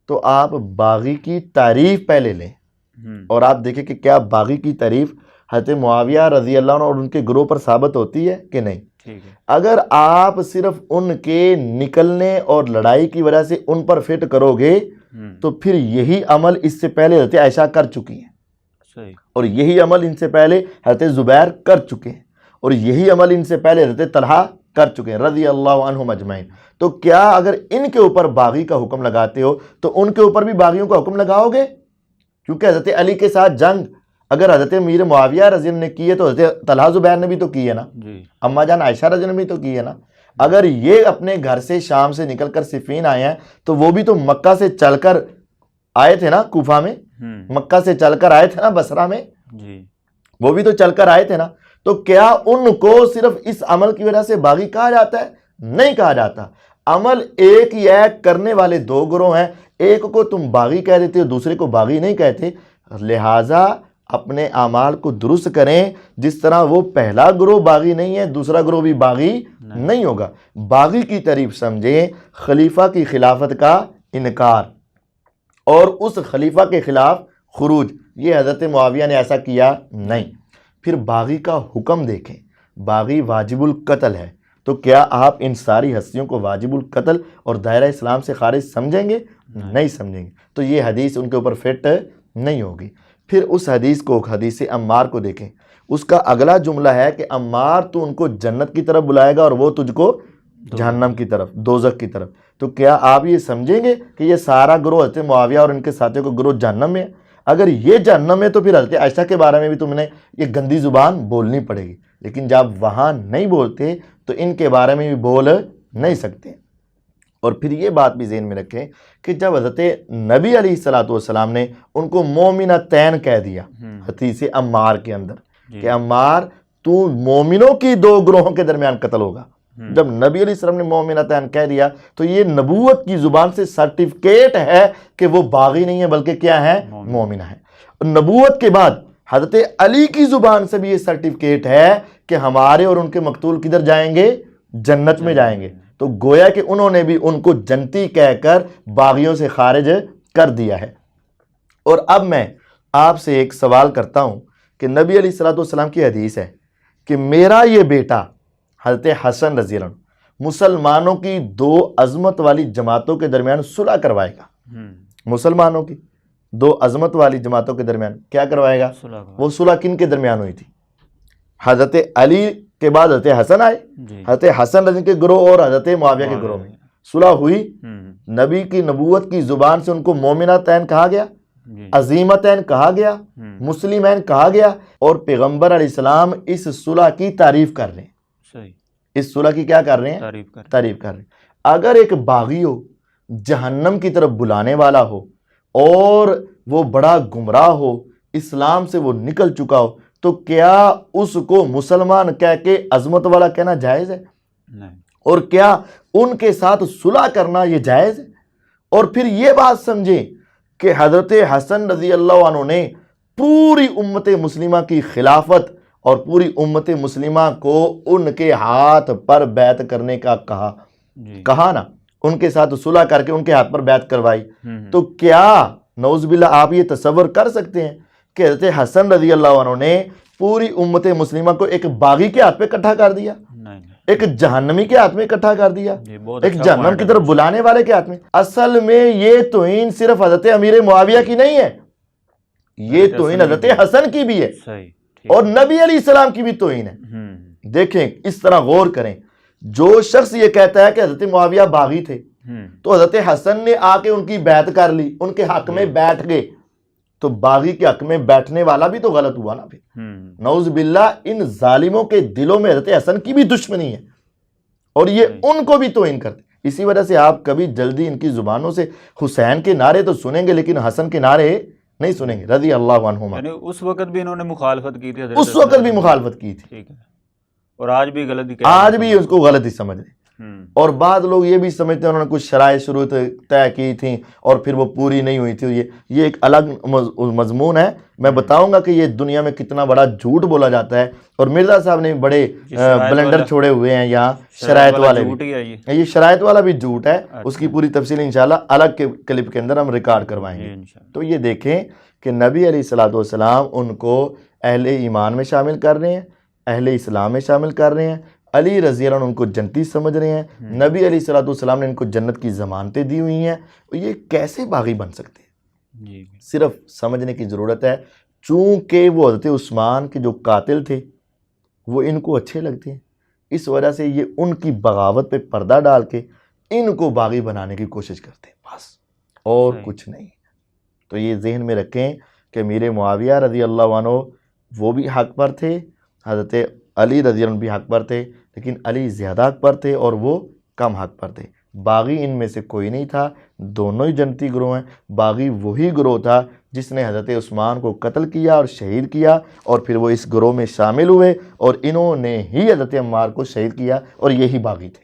تو آپ باغی کی تعریف پہلے لیں اور آپ دیکھیں کہ کیا باغی کی تعریف حضرت معاویہ رضی اللہ عنہ اور ان کے گروہ پر ثابت ہوتی ہے کہ نہیں. اگر آپ صرف ان کے نکلنے اور لڑائی کی وجہ سے ان پر فٹ کرو گے تو پھر یہی عمل اس سے پہلے حضرت عائشہ کر چکی ہیں اور یہی عمل ان سے پہلے حضرت زبیر کر چکے ہیں اور یہی عمل ان سے پہلے حضرت طلحہ کر چکے ہیں رضی اللہ عنہم اجمعین. تو کیا اگر ان کے اوپر باغی کا حکم لگاتے ہو تو ان کے اوپر بھی باغیوں کا حکم لگاؤ گے؟ کیونکہ حضرت علی کے ساتھ جنگ اگر حضرت امیر معاویہ رضی اللہ عنہ نے کی ہے تو حضرت طلحہ زبیر نے بھی تو کی ہے نا، اما جان عائشہ رضی اللہ عنہ نے بھی تو کی ہے نا. اگر یہ اپنے گھر سے شام سے نکل کر صفین آئے ہیں تو وہ بھی تو مکہ سے چل کر آئے تھے نا، کوفہ میں مکہ سے چل کر آئے تھے نا، بصرہ میں وہ بھی تو چل کر آئے تھے نا. تو کیا ان کو صرف اس عمل کی وجہ سے باغی کہا جاتا ہے؟ نہیں کہا جاتا. عمل ایک ہی ہے، کرنے والے دو گروہ ہیں، ایک کو تم باغی کہہ دیتے ہو دوسرے کو باغی نہیں کہتے. لہٰذا اپنے اعمال کو درست کریں جس طرح وہ پہلا گروہ باغی نہیں ہے دوسرا گروہ بھی باغی نہیں ہوگا. باغی کی تعریف سمجھیں خلیفہ کی خلافت کا انکار اور اس خلیفہ کے خلاف خروج. یہ حضرت معاویہ نے ایسا کیا نہیں. پھر باغی کا حکم دیکھیں، باغی واجب القتل ہے. تو کیا آپ ان ساری ہستیوں کو واجب القتل اور دائرہ اسلام سے خارج سمجھیں گے؟ نہیں سمجھیں گے. تو یہ حدیث ان کے اوپر فٹ نہیں ہوگی. پھر اس حدیث کو، حدیث عمار کو دیکھیں. اس کا اگلا جملہ ہے کہ عمار تو ان کو جنت کی طرف بلائے گا اور وہ تجھ کو جہنم کی طرف، دوزخ کی طرف. تو کیا آپ یہ سمجھیں گے کہ یہ سارا گروہ حضرت معاویہ اور ان کے ساتھیوں کو گروہ جہنم میں ہے؟ اگر یہ جہنم ہے تو پھر حضرت عائشہ کے بارے میں بھی تم نے یہ گندی زبان بولنی پڑے گی. لیکن جب وہاں نہیں بولتے تو ان کے بارے میں بھی بول نہیں سکتے. اور پھر یہ بات بھی ذہن میں رکھیں کہ جب حضرت نبی علیہ الصلوۃ والسلام نے ان کو مومنتین کہہ دیا حدیث عمار کے اندر کہ عمار تو مومنوں کی دو گروہوں کے درمیان قتل ہوگا جب نبی علیہ السلام نے مومنتین کہہ دیا تو یہ نبوت کی زبان سے سرٹیفکیٹ ہے کہ وہ باغی نہیں ہے بلکہ کیا ہے؟ مومنہ ہے۔ نبوت کے بعد حضرت علی کی زبان سے بھی یہ سرٹیفکیٹ ہے کہ ہمارے اور ان کے مقتول کدھر جائیں گے؟ جنت میں جائیں گے۔ تو گویا کہ انہوں نے بھی ان کو جنتی کہہ کر باغیوں سے خارج کر دیا ہے۔ اور اب میں آپ سے ایک سوال کرتا ہوں کہ نبی علیہ السلام کی حدیث ہے کہ میرا یہ بیٹا حضرت حسن رضی اللہ عنہ مسلمانوں کی دو عظمت والی جماعتوں کے درمیان صلح کروائے گا۔ مسلمانوں کی دو عظمت والی جماعتوں کے درمیان کیا کروائے گا؟ وہ صلح کن کے درمیان ہوئی تھی؟ حضرت علی کے بعد حضرت حسن آئے، حضرت حسن رضی کے گروہ اور حضرت معاویہ کے گروہ میں صلح ہوئی۔ نبی کی نبوت کی زبان سے ان کو مومنتین کہا گیا، عظیمتین کہا گیا، مسلمین کہا گیا، اور پیغمبر علیہ السلام اس صلح کی تعریف کر رہے ہیں۔ اس صلح کی کیا کر رہے ہیں؟ تعریف کر رہے ہیں۔ اگر ایک باغی ہو، جہنم کی طرف بلانے والا ہو اور وہ بڑا گمراہ ہو، اسلام سے وہ نکل چکا ہو، تو کیا اس کو مسلمان کہہ کے عظمت والا کہنا جائز ہے؟ نہیں۔ اور کیا ان کے ساتھ صلح کرنا یہ جائز ہے؟ اور پھر یہ بات سمجھیں کہ حضرت حسن رضی اللہ عنہ نے پوری امت مسلمہ کی خلافت اور پوری امت مسلمہ کو ان کے ہاتھ پر بیعت کرنے کا کہا نا، ان کے ساتھ صلح کر کے ان کے ہاتھ پر بیعت کروائی۔ تو کیا نعوذ باللہ آپ یہ تصور کر سکتے ہیں کہ حضرت حسن رضی اللہ عنہ نے پوری امت مسلمہ کو ایک باغی کے ہاتھ پہ اکٹھا کر دیا، ایک جہنمی کے ہاتھ میں اکٹھا کر دیا، ایک جہنم کی طرف بلانے والے کے ہاتھ میں؟ اصل میں یہ توہین صرف حضرت امیر معاویہ کی نہیں ہے، یہ توہین حضرت حسن کی بھی ہے اور نبی علیہ السلام کی بھی توہین ہے۔ دیکھیں، اس طرح غور کریں، جو شخص یہ کہتا ہے کہ حضرت معاویہ باغی تھے تو حضرت حسن نے آ کے ان کی بیعت کر لی، ان کے حق میں بیٹھ گئے، تو باغی کے حق میں بیٹھنے والا بھی تو غلط ہوا نا پھر۔ نعوذ باللہ ان ظالموں کے دلوں میں حضرت حسن کی بھی دشمنی ہے اور یہ ان کو بھی توہین کرتے۔ اسی وجہ سے آپ کبھی جلدی ان کی زبانوں سے حسین کے نعرے تو سنیں گے لیکن حسن کے نعرے نہیں سنیں گے رضی اللہ عنہما۔ یعنی اس وقت بھی انہوں نے مخالفت کی تھی، اس وقت بھی مخالفت کی تھی، اور آج بھی غلطی، آج بھی اس کو غلطی سمجھ رہے۔ اور بعض لوگ یہ بھی سمجھتے ہیں انہوں نے کچھ شرائط شروط طے کی تھیں اور پھر وہ پوری نہیں ہوئی تھی۔ یہ ایک الگ مضمون ہے، میں بتاؤں گا کہ یہ دنیا میں کتنا بڑا جھوٹ بولا جاتا ہے، اور مرزا صاحب نے بڑے بلنڈر چھوڑے ہوئے ہیں یہاں شرائط والے بھی۔ یہ شرائط والا بھی جھوٹ ہے، اس کی پوری تفصیل انشاءاللہ الگ کے کلپ کے اندر ہم ریکارڈ کروائیں گے۔ تو یہ دیکھیں کہ نبی علیہ السلام ان کو اہل ایمان میں شامل کر رہے ہیں، اہل اسلام میں شامل کر رہے ہیں، علی رضی اللہ عنہ ان کو جنتی سمجھ رہے ہیں، نبی علیہ السلام نے ان کو جنت کی ضمانتیں دی ہوئی ہیں۔ یہ کیسے باغی بن سکتے ہیں؟ صرف سمجھنے کی ضرورت ہے، چونکہ وہ حضرت عثمان کے جو قاتل تھے وہ ان کو اچھے لگتے ہیں، اس وجہ سے یہ ان کی بغاوت پہ پردہ ڈال کے ان کو باغی بنانے کی کوشش کرتے ہیں، بس اور کچھ نہیں۔ تو یہ ذہن میں رکھیں کہ امیر معاویہ رضی اللہ عنہ وہ بھی حق پر تھے، حضرت علی رضی اللہ عنہ بھی حق پر تھے، لیکن علی زیادہ حق پر تھے اور وہ کم حق پر تھے۔ باغی ان میں سے کوئی نہیں تھا، دونوں ہی جنتی گروہ ہیں۔ باغی وہی گروہ تھا جس نے حضرت عثمان کو قتل کیا اور شہید کیا، اور پھر وہ اس گروہ میں شامل ہوئے اور انہوں نے ہی حضرت عمار کو شہید کیا، اور یہی باغی تھے۔